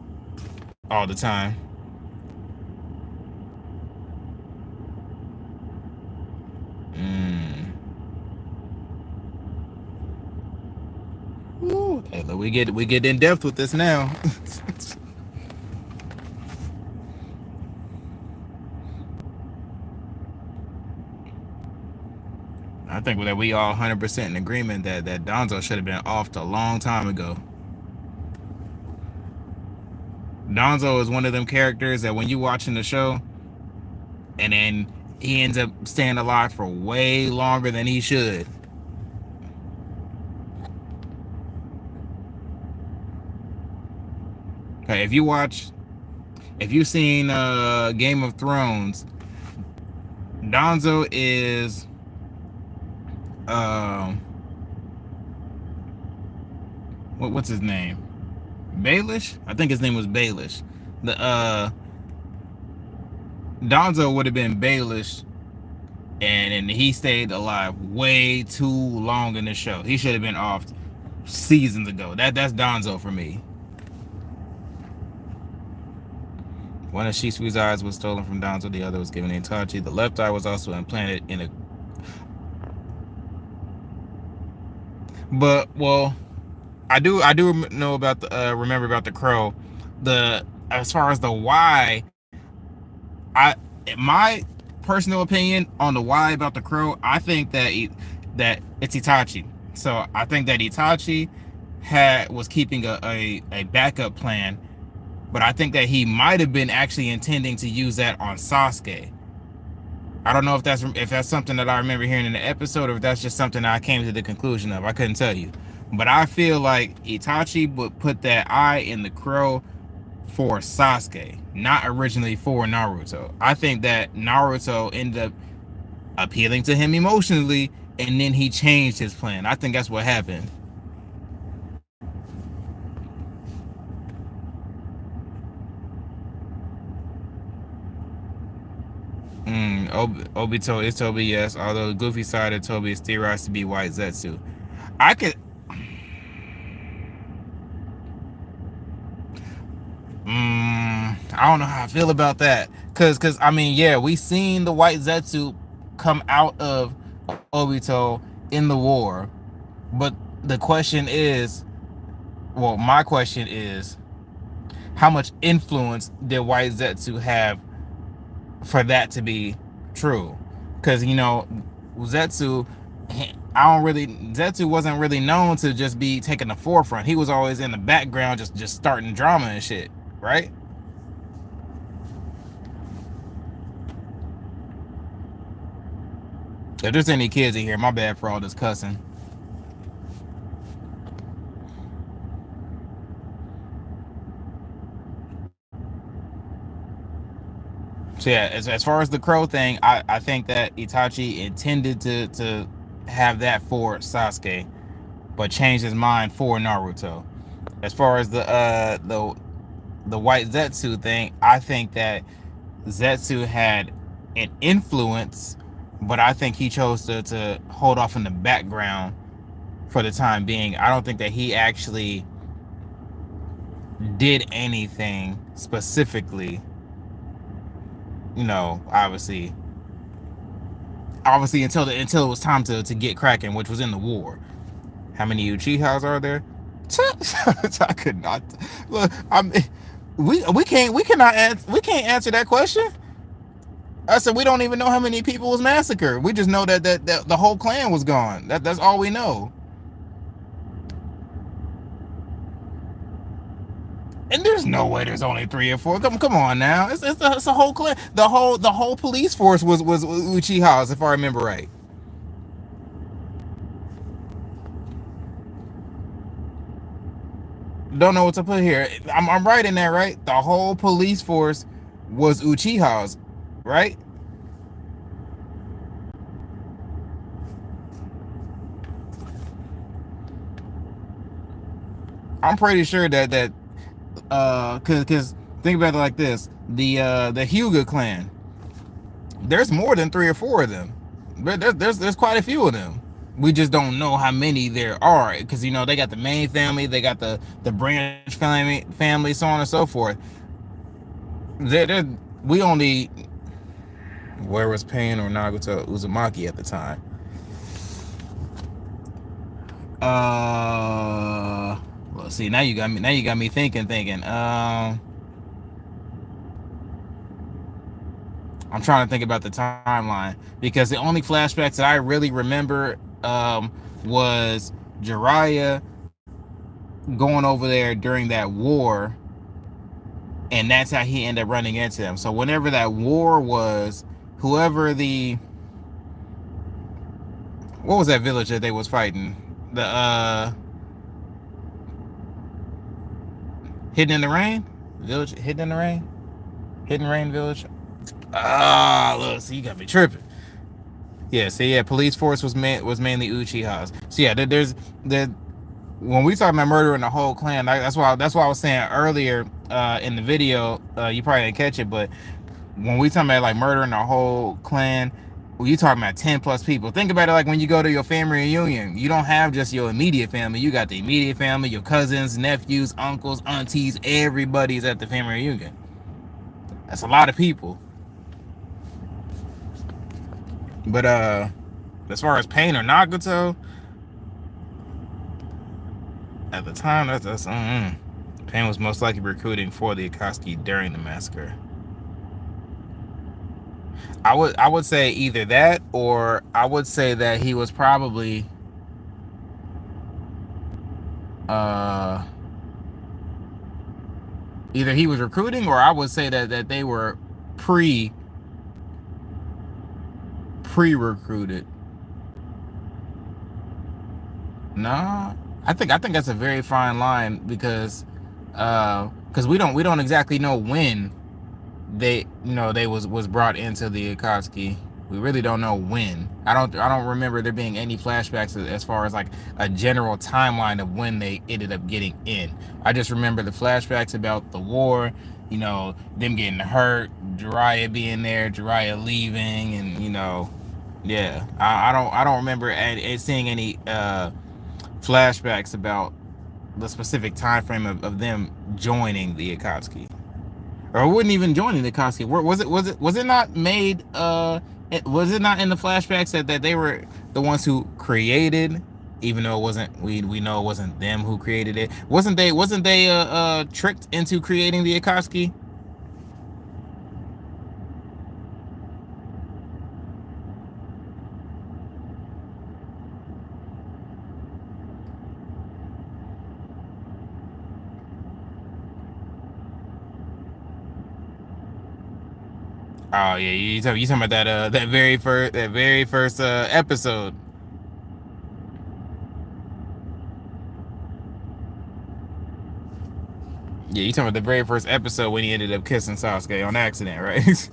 all the time. Ooh, hey, look, we get in depth with this now. I think that we all 100% in agreement that Danzo should have been off a long time ago. Danzo is one of them characters that when you watching the show, and then he ends up staying alive for way longer than he should. Okay, if you've seen Game of Thrones, Danzo is what's his name? Baelish? I think his name was Baelish. The Danzo would have been Baelish, and he stayed alive way too long in the show. He should have been off seasons ago. That's Danzo for me. One of Shisui's eyes was stolen from Danzo, the other was given to Itachi. The left eye was also implanted in a... But, well, I do know about the remember about the crow. The As far as the why, I my personal opinion on the why about the crow, I think that it's Itachi. So I think that Itachi was keeping a backup plan, but I think that he might have been actually intending to use that on Sasuke. I don't know if that's something that I remember hearing in the episode, or if that's just something that I came to the conclusion of. I couldn't tell you, but I feel like Itachi would put that eye in the crow for Sasuke, not originally for Naruto. I think that Naruto ended up appealing to him emotionally, and then he changed his plan. I think that's what happened. Obito is Toby, yes. Although the goofy side of Toby is theorized to be White Zetsu. I could. I don't know how I feel about that. Cause I mean, yeah, we seen the White Zetsu come out of Obito in the war, but the question is, well, my question is, how much influence did White Zetsu have for that to be true? Because Zetsu, Zetsu wasn't really known to just be taking the forefront. He was always in the background, just starting drama and shit, right? If there's any kids in here, my bad for all this cussing. So yeah, as far as the crow thing, I think that Itachi intended to have that for Sasuke, but changed his mind for Naruto. As far as the White Zetsu thing, I think that Zetsu had an influence, but I think he chose to hold off in the background for the time being. I don't think that he actually did anything specifically, obviously until it was time to get cracking, which was in the war. How many Uchihas are there? I could not look. We can't answer that question. I said we don't even know how many people was massacred. We just know that the whole clan was gone. That's all we know. And there's no way there's only 3 or 4. Come on now. It's a whole clan. The whole police force was Uchihas, if I remember right. Don't know what to put here. I'm right in there, right? The whole police force was Uchihas, right? I'm pretty sure that because think about it like this: the Hyuga clan. There's more than 3 or 4 of them. There's quite a few of them. We just don't know how many there are, because they got the main family, they got the branch family, so on and so forth. We only, where was Pain or Nagato Uzumaki at the time? Let's see. Now you got me thinking. I'm trying to think about the timeline, because the only flashbacks that I really remember was Jiraiya going over there during that war, and that's how he ended up running into them. So whenever that war was, whoever what was that village that they was fighting? The Hidden in the Rain village, Hidden in the Rain, Hidden Rain village. Look, see, you got me tripping. Yeah, so yeah, police force was mainly Uchihas. So yeah, there's when we talk about murdering the whole clan, that's why I was saying earlier in the video, you probably didn't catch it, but when we talking about like murdering the whole clan, well, you talking about 10 plus people. Think about it like when you go to your family reunion, you don't have just your immediate family. You got the immediate family, your cousins, nephews, uncles, aunties, everybody's at the family reunion. That's a lot of people. But as far as Pain or Nagato, at the time, that's Pain was most likely recruiting for the Akatsuki during the massacre. I would say either that, or I would say that he was probably uh either he was recruiting, or I would say that they were pre-recruited. Nah, I think that's a very fine line, because we don't exactly know when they was brought into the Akatsuki. We really don't know when. I don't remember there being any flashbacks as far as like a general timeline of when they ended up getting in. I just remember the flashbacks about the war, them getting hurt, Jiraiya being there, Jiraiya leaving, and yeah. I don't remember seeing any flashbacks about the specific time frame of them joining the Akatsuki, or wasn't even joining the Akatsuki. Was it not made? Was it not in the flashbacks that they were the ones who created, even though it wasn't, we know it wasn't them who created it. Wasn't they tricked into creating the Akatsuki? Oh yeah, you talking about that very first episode. Yeah, you talking about the very first episode when he ended up kissing Sasuke on accident, right?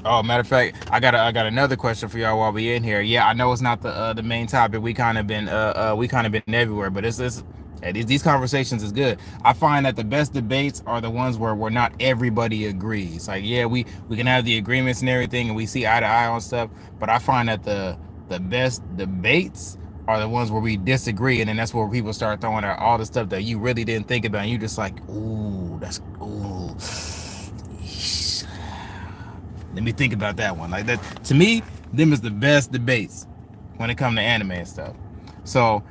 Oh, matter of fact, I got another question for y'all while we in here. Yeah, I know it's not the main topic. We kind of been everywhere, but it's yeah, these conversations is good. I find that the best debates are the ones where not everybody agrees. Like, yeah, we can have the agreements and everything, and we see eye to eye on stuff. But I find that the best debates are the ones where we disagree, and then that's where people start throwing out all the stuff that you really didn't think about, and you just like, ooh, that's ooh. Let me think about that one. Like that, to me, them is the best debates when it comes to anime and stuff. So,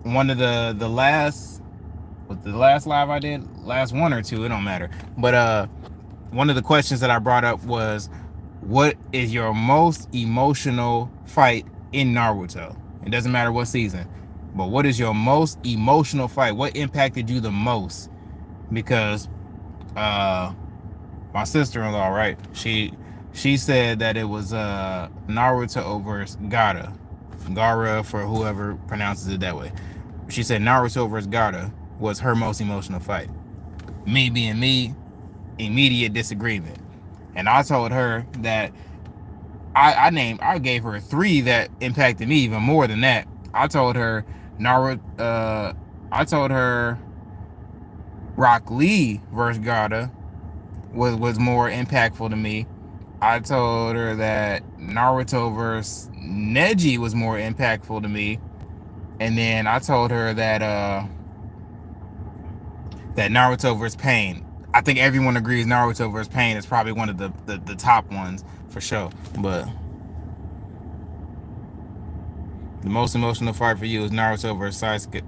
one of the last, with the last live I did, last one or two, it don't matter. But one of the questions that I brought up was, what is your most emotional fight in Naruto? It doesn't matter what season, but what is your most emotional fight? What impacted you the most? Because my sister-in-law, right? She said that it was Naruto versus Gara for whoever pronounces it that way. She said Naruto versus Gara was her most emotional fight. Me being me, immediate disagreement. And I told her that I gave her three that impacted me even more than that. I told her Rock Lee versus Gara was more impactful to me. I told her that Naruto versus Neji was more impactful to me, and then I told her that Naruto versus Pain. I think everyone agrees Naruto versus Pain is probably one of the top ones for sure. But the most emotional fight for you is Naruto versus Sasuke.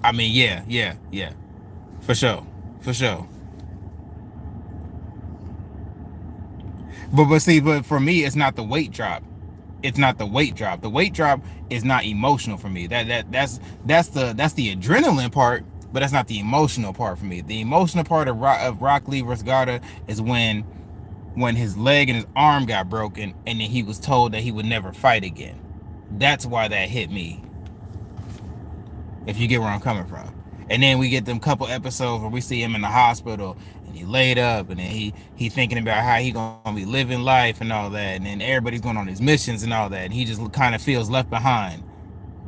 I mean, yeah, for sure, for sure. But for me, it's not the weight drop. It's not the weight drop. The weight drop is not emotional for me. That's the adrenaline part, but that's not the emotional part for me. The emotional part of Rock Lee versus Garda is when his leg and his arm got broken, and then he was told that he would never fight again. That's why that hit me, if you get where I'm coming from. And then we get them couple episodes where we see him in the hospital and he laid up, and then he thinking about how he gonna be living life and all that, and then everybody's going on his missions and all that, and he just kind of feels left behind.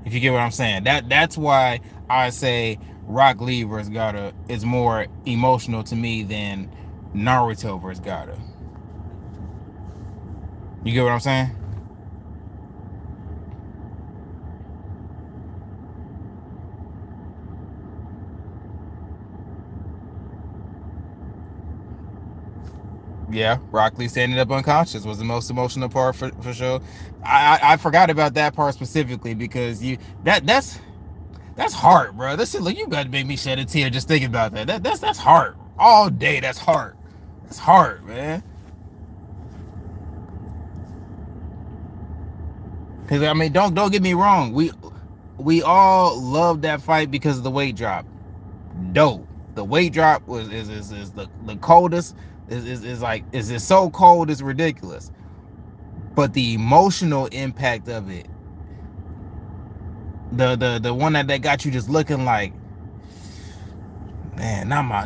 If you get what I'm saying, that's why I say Rock Lee versus Gaara is more emotional to me than Naruto versus Gaara. You get what I'm saying? Yeah, Rock Lee standing up unconscious was the most emotional part for sure. I forgot about that part specifically because that's hard, bro. This is like you got to make me shed a tear just thinking about that. That's hard all day. That's hard. That's hard, man. Because I mean, don't get me wrong. We all love that fight because of the weight drop. Dope. The weight drop was is the coldest. Is like is so cold it's ridiculous. But the emotional impact of it, the one that got you just looking like, man, not my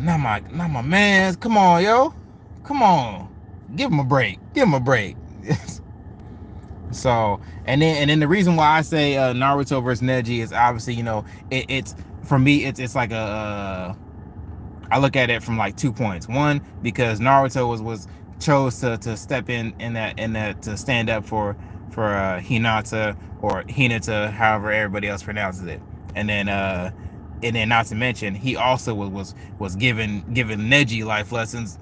man. Come on, yo, come on, give him a break, give him a break. So and then the reason why I say Naruto versus Neji is obviously, you know, it's for me it's like I look at it from like 2 points. One, because Naruto was chose to step in that to stand up for Hinata or Hinata, however everybody else pronounces it. And then not to mention he also was giving Neji life lessons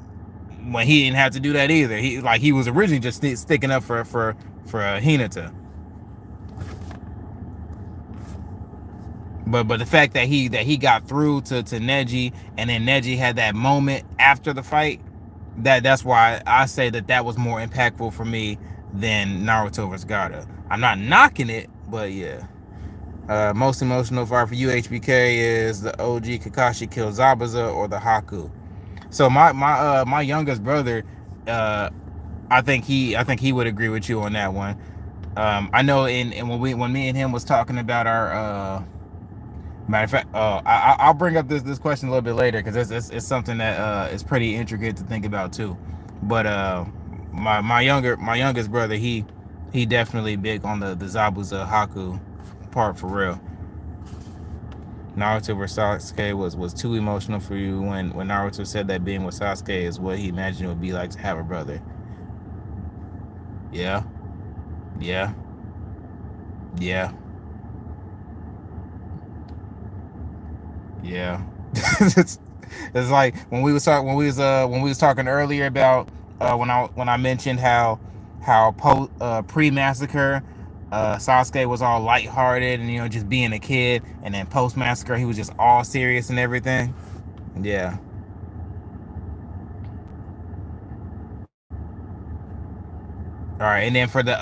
when he didn't have to do that either. He was originally just sticking up for Hinata. But the fact that he got through to Neji, and then Neji had that moment after the fight, that's why I say that was more impactful for me than Naruto vs. Gaara. I'm not knocking it, but yeah. Most emotional fight for you, HBK, is the OG Kakashi kills Zabuza or the Haku. So my youngest brother, I think he would agree with you on that one. I know in when me and him was talking about our matter of fact, I'll bring up this question a little bit later because it's something that is pretty intricate to think about too. But my youngest brother, he definitely big on the Zabuza Haku part for real. Naruto versus Sasuke was too emotional for you when Naruto said that being with Sasuke is what he imagined it would be like to have a brother. Yeah, yeah, yeah, yeah. It's like when we was talking earlier about when I mentioned how pre massacre Sasuke was all lighthearted and, you know, just being a kid, and then post massacre he was just all serious and everything. Yeah. All right, and then for the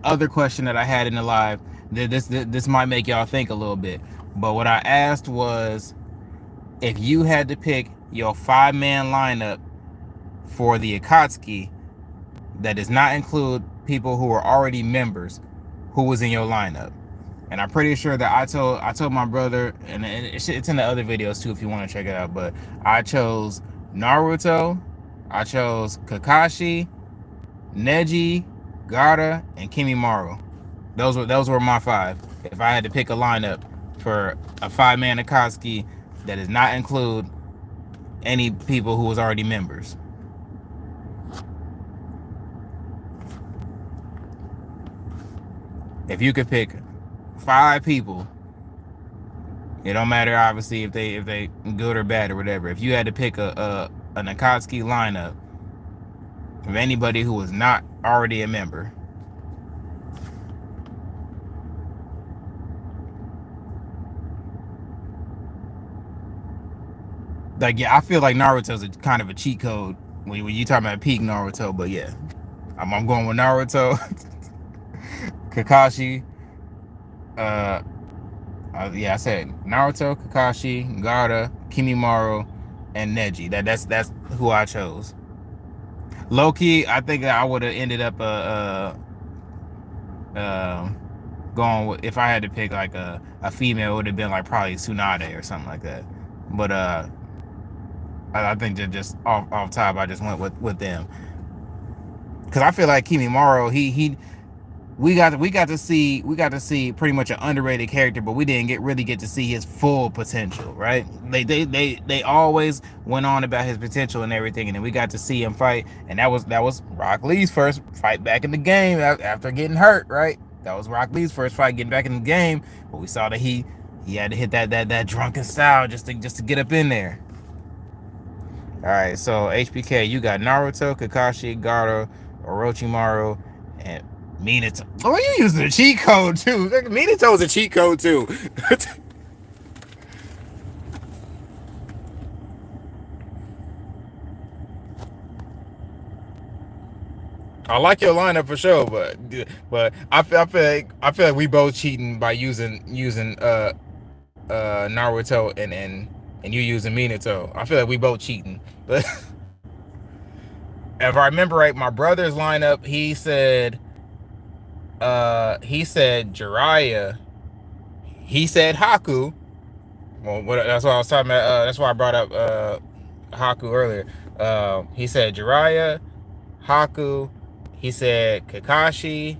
other question that I had in the live, this might make y'all think a little bit, but what I asked was, if you had to pick your 5-man lineup for the Akatsuki that does not include people who are already members, who was in your lineup? And I'm pretty sure that I told my brother, and it's in the other videos too if you want to check it out, but I chose Naruto, I chose Kakashi, Neji, Gaara, and Kimimaro. Those were my 5. If I had to pick a lineup for a 5-man Akatsuki that does not include any people who was already members. If you could pick 5 people, it don't matter obviously if they good or bad or whatever. If you had to pick an Akatsuki lineup of anybody who was not already a member. Like, yeah, I feel like Naruto's a kind of a cheat code when you talking about peak Naruto, but yeah, I'm going with Naruto, Kakashi. Yeah, I said Naruto, Kakashi, Gaara, Kimimaro, and Neji. That's who I chose. Low key, I think I would have ended up going with, if I had to pick like a female, it would have been like probably Tsunade or something like that. But I think that just off top, I just went with them because I feel like Kimimaro, we got to see pretty much an underrated character, but we didn't really get to see his full potential, right? They always went on about his potential and everything, and then we got to see him fight, and that was Rock Lee's first fight back in the game after getting hurt, right? That was Rock Lee's first fight getting back in the game, but we saw that he had to hit that drunken style just to get up in there. All right, so HBK, you got Naruto, Kakashi, Gaara, Orochimaru, and Minato. Oh, you using a cheat code too. Minato's a cheat code too. I like your lineup for sure, but I feel like we both cheating by using Naruto and you using Minato. I feel like we both cheating. But if I remember right, my brother's lineup, he said Jiraiya, he said Haku. Well, that's what I was talking about. That's why I brought up Haku earlier. He said Jiraiya, Haku. He said Kakashi.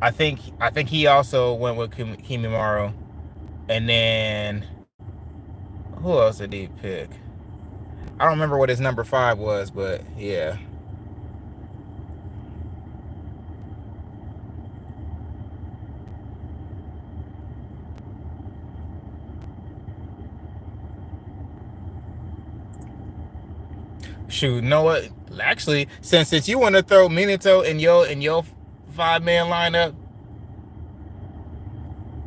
I think he also went with Kimimaro. And then who else did he pick? I don't remember what his number 5 was, but yeah. Shoot, you know what? Actually, since you want to throw Minato in your 5-man lineup,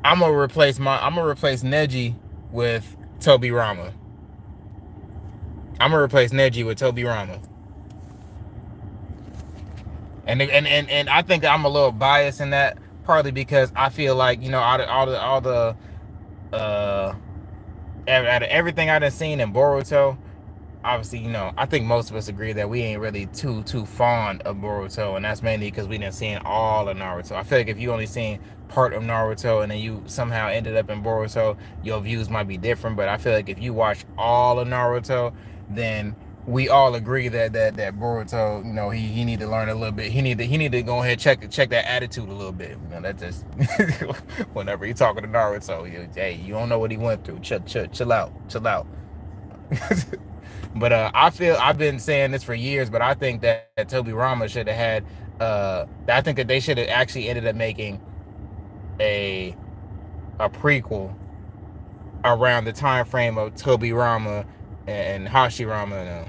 I'm gonna replace Neji with Tobirama. I'm gonna replace Neji with Tobirama. And I think I'm a little biased in that, partly because I feel like, all the uh out of everything I done seen in Boruto, obviously, I think most of us agree that we ain't really too fond of Boruto, and that's mainly because we didn't seen all of Naruto. I feel like if you only seen part of Naruto and then you somehow ended up in Boruto, your views might be different. But I feel like if you watch all of Naruto, then we all agree that Boruto, he need to learn a little bit. He need to go ahead and check that attitude a little bit. That just whenever he talking to Naruto, hey, you don't know what he went through. Chill out. But I feel I've been saying this for years, but I think that Tobirama should have had. I think that they should have actually ended up making a prequel around the time frame of Tobirama and Hashirama.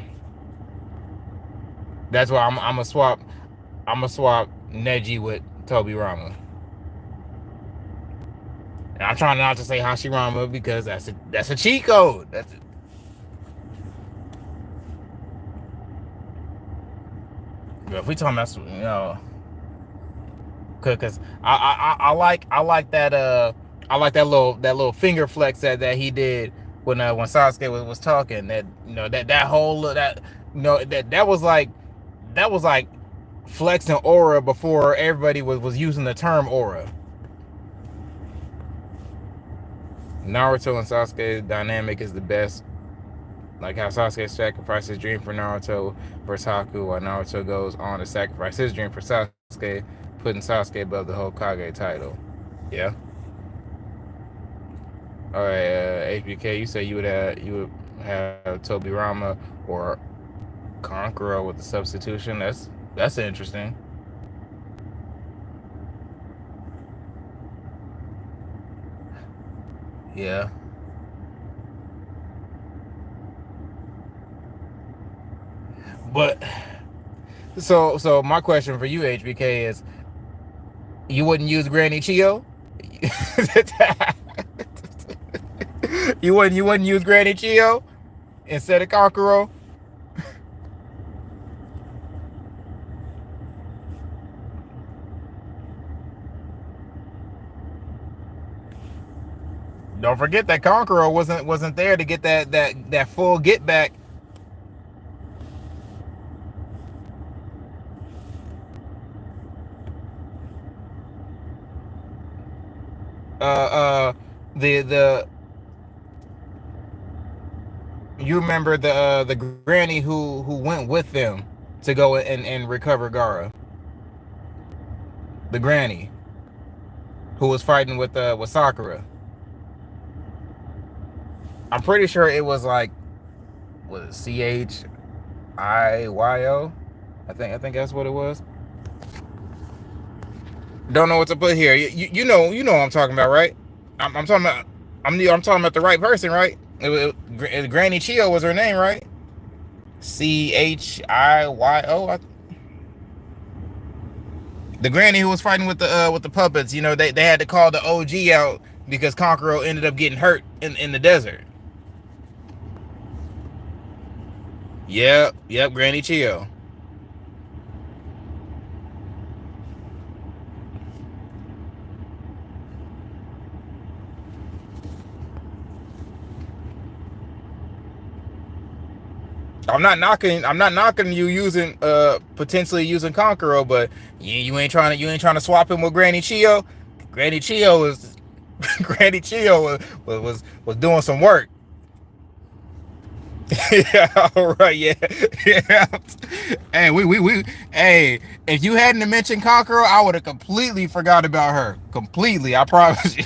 That's why I'm gonna swap. I'm gonna swap Neji with Tobirama. And I'm trying not to say Hashirama because that's a cheat code. That's it. If we talking about, because I like that little finger flex that he did when Sasuke was talking. That that whole that that was like flexing aura before everybody was using the term aura. Naruto and Sasuke dynamic is the best. Like how Sasuke sacrificed his dream for Naruto versus Haku, while Naruto goes on to sacrifice his dream for Sasuke, putting Sasuke above the Hokage title. Yeah. All right, HBK, you said you would have Tobirama or Kankuro with the substitution. That's interesting. Yeah. But so my question for you, HBK, is you wouldn't use Granny Chio? You wouldn't use Granny Chio instead of Kankuro? Don't forget that Kankuro wasn't there to get that full get back. Uh the you remember the granny who went with them to go and recover Gara. The granny who was fighting with Sakura. I'm pretty sure it was like, was it Chiyo? I think that's what it was. Don't know what to put here. You know what I'm talking about, right? I'm talking about I'm talking about the right person, right? Granny Chiyo was her name, right? Chiyo. The granny who was fighting with the puppets. You know, they had to call the OG out because Kankuro ended up getting hurt in the desert. Yep, Granny Chiyo. I'm not knocking you using potentially using Kankuro, but you ain't trying to swap him with Granny Chiyo. Granny Chiyo was Granny Chiyo was doing some work. Yeah, all right, yeah. Hey, hey, if you hadn't mentioned Kankuro, I would have completely forgot about her. Completely, I promise you.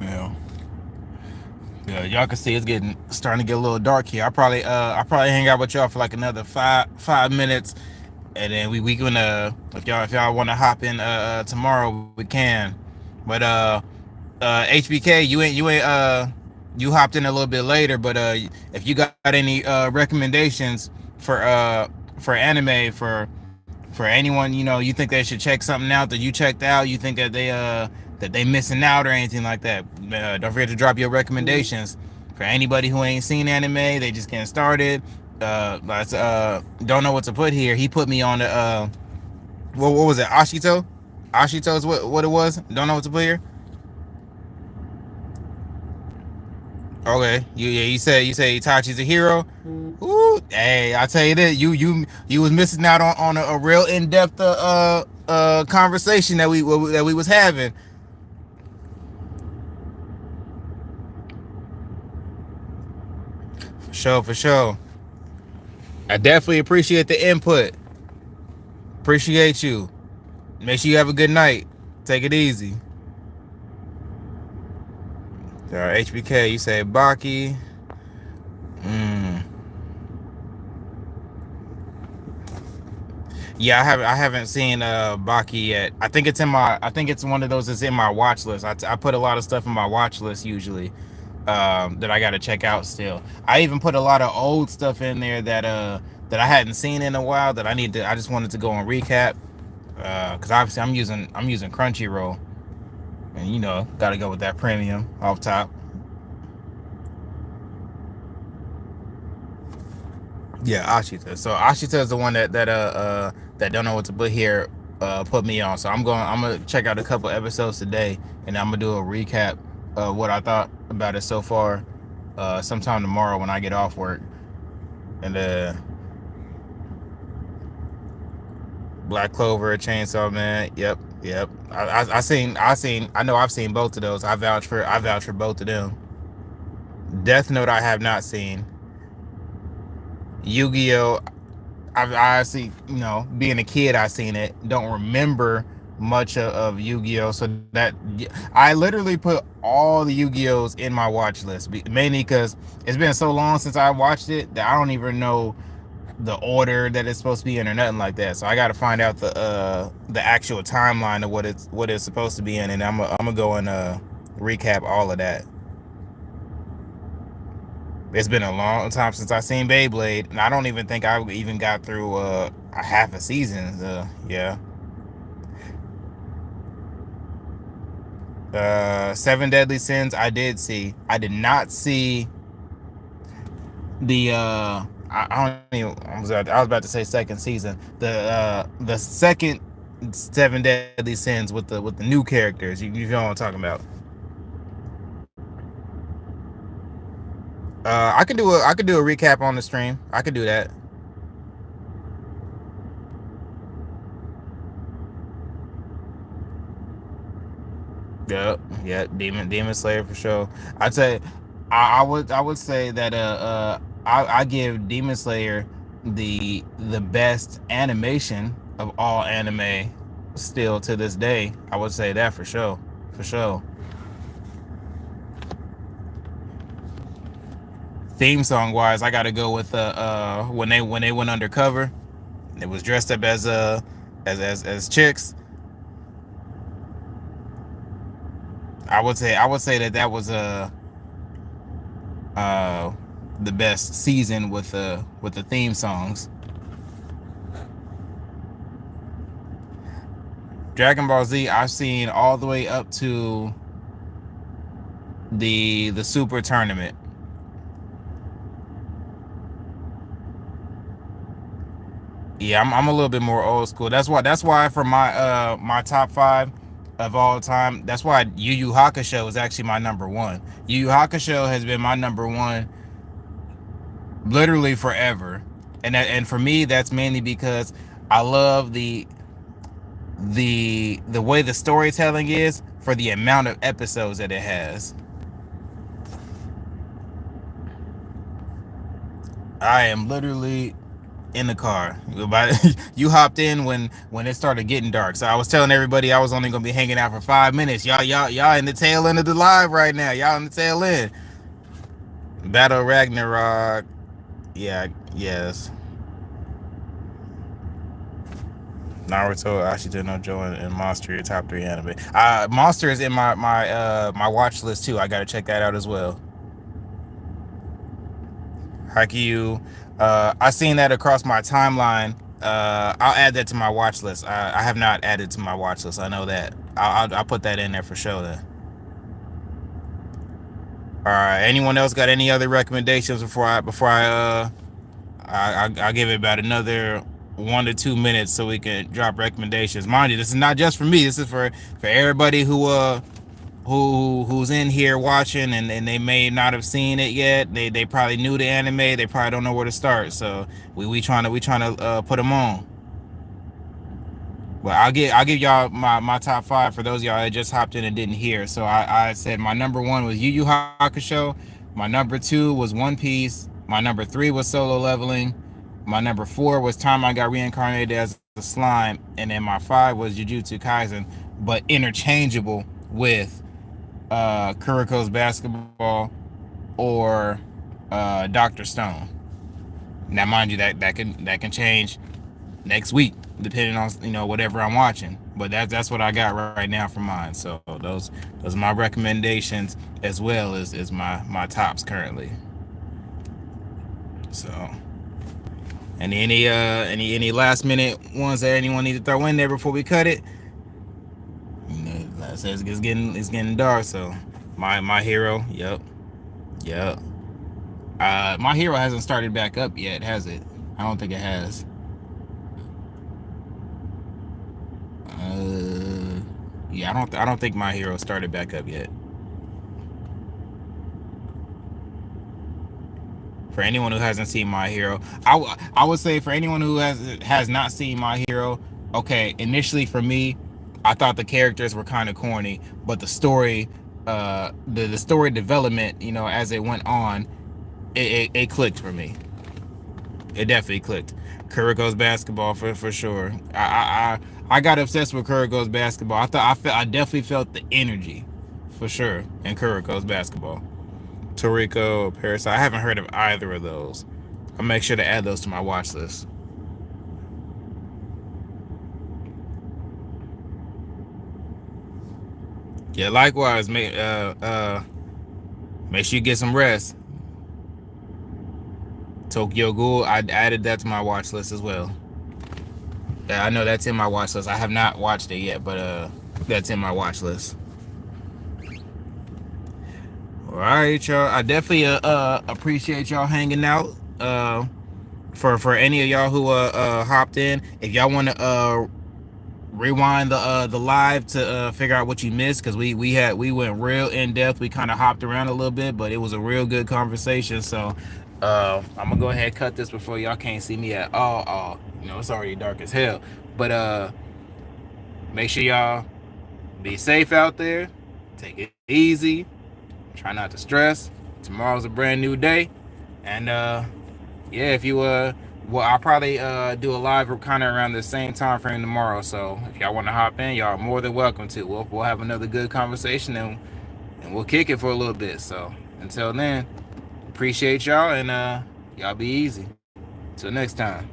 Yeah. Yeah, y'all can see it's starting to get a little dark here. I probably hang out with y'all for like another 5 minutes, and then we gonna if y'all want to hop in tomorrow we can. But HBK, you hopped in a little bit later, but if you got any recommendations for anime for anyone, you know, you think they should check something out that you checked out, you think that they missing out or anything like that, don't forget to drop your recommendations. For anybody who ain't seen anime, they just getting started, don't know what to put here. He put me on the what was it, Ashito is what it was. Don't know what to put here. Okay, you say Itachi's a hero. Ooh, hey, I tell you this, you was missing out on a real in depth conversation that we was having. For sure. I definitely appreciate the input. Appreciate you. Make sure you have a good night. Take it easy. HBK, you say Baki. Yeah, I haven't seen Baki yet. I think it's one of those that's in my watch list. I put a lot of stuff in my watch list usually that I got to check out still. I even put a lot of old stuff in there that I hadn't seen in a while that I just wanted to go and recap cuz obviously I'm using Crunchyroll, and you know, got to go with that premium off top. Yeah, Ashita. So Ashita is the one that don't know what to put here. Put me on. So I'm gonna check out a couple episodes today, and I'm gonna do a recap of what I thought about it so far. Sometime tomorrow when I get off work. And Black Clover, Chainsaw Man. Yep. I know I've seen both of those. I vouch for both of them. Death Note I have not seen. Yu-Gi-Oh! I see, you know, being a kid, I seen it. Don't remember much of Yu-Gi-Oh! So that I literally put all the Yu-Gi-Ohs in my watch list, mainly because it's been so long since I watched it that I don't even know the order that it's supposed to be in or nothing like that. So I got to find out the actual timeline of what it's supposed to be in, and I'm gonna go and recap all of that. It's been a long time since I seen Beyblade, and I don't even think I even got through a half a season. Yeah. Seven Deadly Sins I did see. I did not see the I don't even, I was about to say second season. The second Seven Deadly Sins with the new characters. You know what I'm talking about. I could do a recap on the stream. I could do that. Yeah, yeah, Demon Slayer for sure. I'd say I would say that I give Demon Slayer the best animation of all anime still to this day. I would say that for sure. For sure. Theme song wise, I gotta go with when they went undercover. It was dressed up as as chicks. I would say that that was uh the best season with the theme songs. Dragon Ball Z, I've seen all the way up to the Super Tournament. Yeah, I'm a little bit more old school. That's why for my top five of all time, that's why Yu Yu Hakusho is actually my number one. Yu Yu Hakusho has been my number one literally forever, and for me that's mainly because I love the way the storytelling is for the amount of episodes that it has. I am literally in the car. You hopped in when it started getting dark. So I was telling everybody I was only gonna be hanging out for 5 minutes. Y'all in the tail end of the live right now. Y'all in the tail end. Battle Ragnarok. Yeah, yes. Naruto, Ashita no Joe, and Monster, your top three anime. Monster is in my watch list too. I gotta check that out as well. Haikyuu. I seen that across my timeline. I'll add that to my watch list. I have not added to my watch list. I know that. I'll put that in there for sure then. All right. Anyone else got any other recommendations I'll give it about another 1 to 2 minutes so we can drop recommendations. Mind you, this is not just for me. This is for everybody who's in here watching and they may not have seen it yet. They probably new to anime. They probably don't know where to start. So we trying to put them on. But I'll give y'all my top five for those of y'all that just hopped in and didn't hear. So I said my number one was Yu Yu Hakusho. My number two was One Piece. My number three was Solo Leveling. My number four was Time I Got Reincarnated as a Slime, and then my five was Jujutsu Kaisen, but interchangeable with Kuriko's Basketball or Dr. Stone. Now, mind you, that can change next week depending on whatever I'm watching. But that's what I got right now for mine. So those are my recommendations as well as my tops currently. So any last minute ones that anyone need to throw in there before we cut it? Like I said, it's getting dark. So my hero, yep. My hero hasn't started back up yet, has it? I don't think it has. Yeah, I don't think my hero started back up yet. For anyone who hasn't seen My Hero, I would say for anyone who has not seen My Hero, okay, initially for me, I thought the characters were kind of corny, but the story, the story development, as it went on, it clicked for me. It definitely clicked. Kuriko's Basketball for sure. I got obsessed with Kuriko's Basketball. I definitely felt the energy, for sure, in Kuriko's Basketball. Toriko, Parasite. I haven't heard of either of those. I'll make sure to add those to my watch list. Yeah, likewise. Make sure you get some rest. Tokyo Ghoul. I added that to my watch list as well. Yeah, I know that's in my watch list. I have not watched it yet, but that's in my watch list. All right, y'all. I definitely appreciate y'all hanging out. For any of y'all who hopped in, if y'all want to rewind the live to figure out what you missed, because we went real in depth. We kind of hopped around a little bit, but it was a real good conversation. So I'm gonna go ahead and cut this before y'all can't see me at all. It's already dark as hell. But make sure y'all be safe out there. Take it easy. Try not to stress. Tomorrow's a brand new day. And yeah, if you well, I'll probably do a live kind of around the same time frame tomorrow. So if y'all want to hop in, y'all are more than welcome to. We'll have another good conversation, and we'll kick it for a little bit. So until then, appreciate y'all, and y'all be easy. Till next time.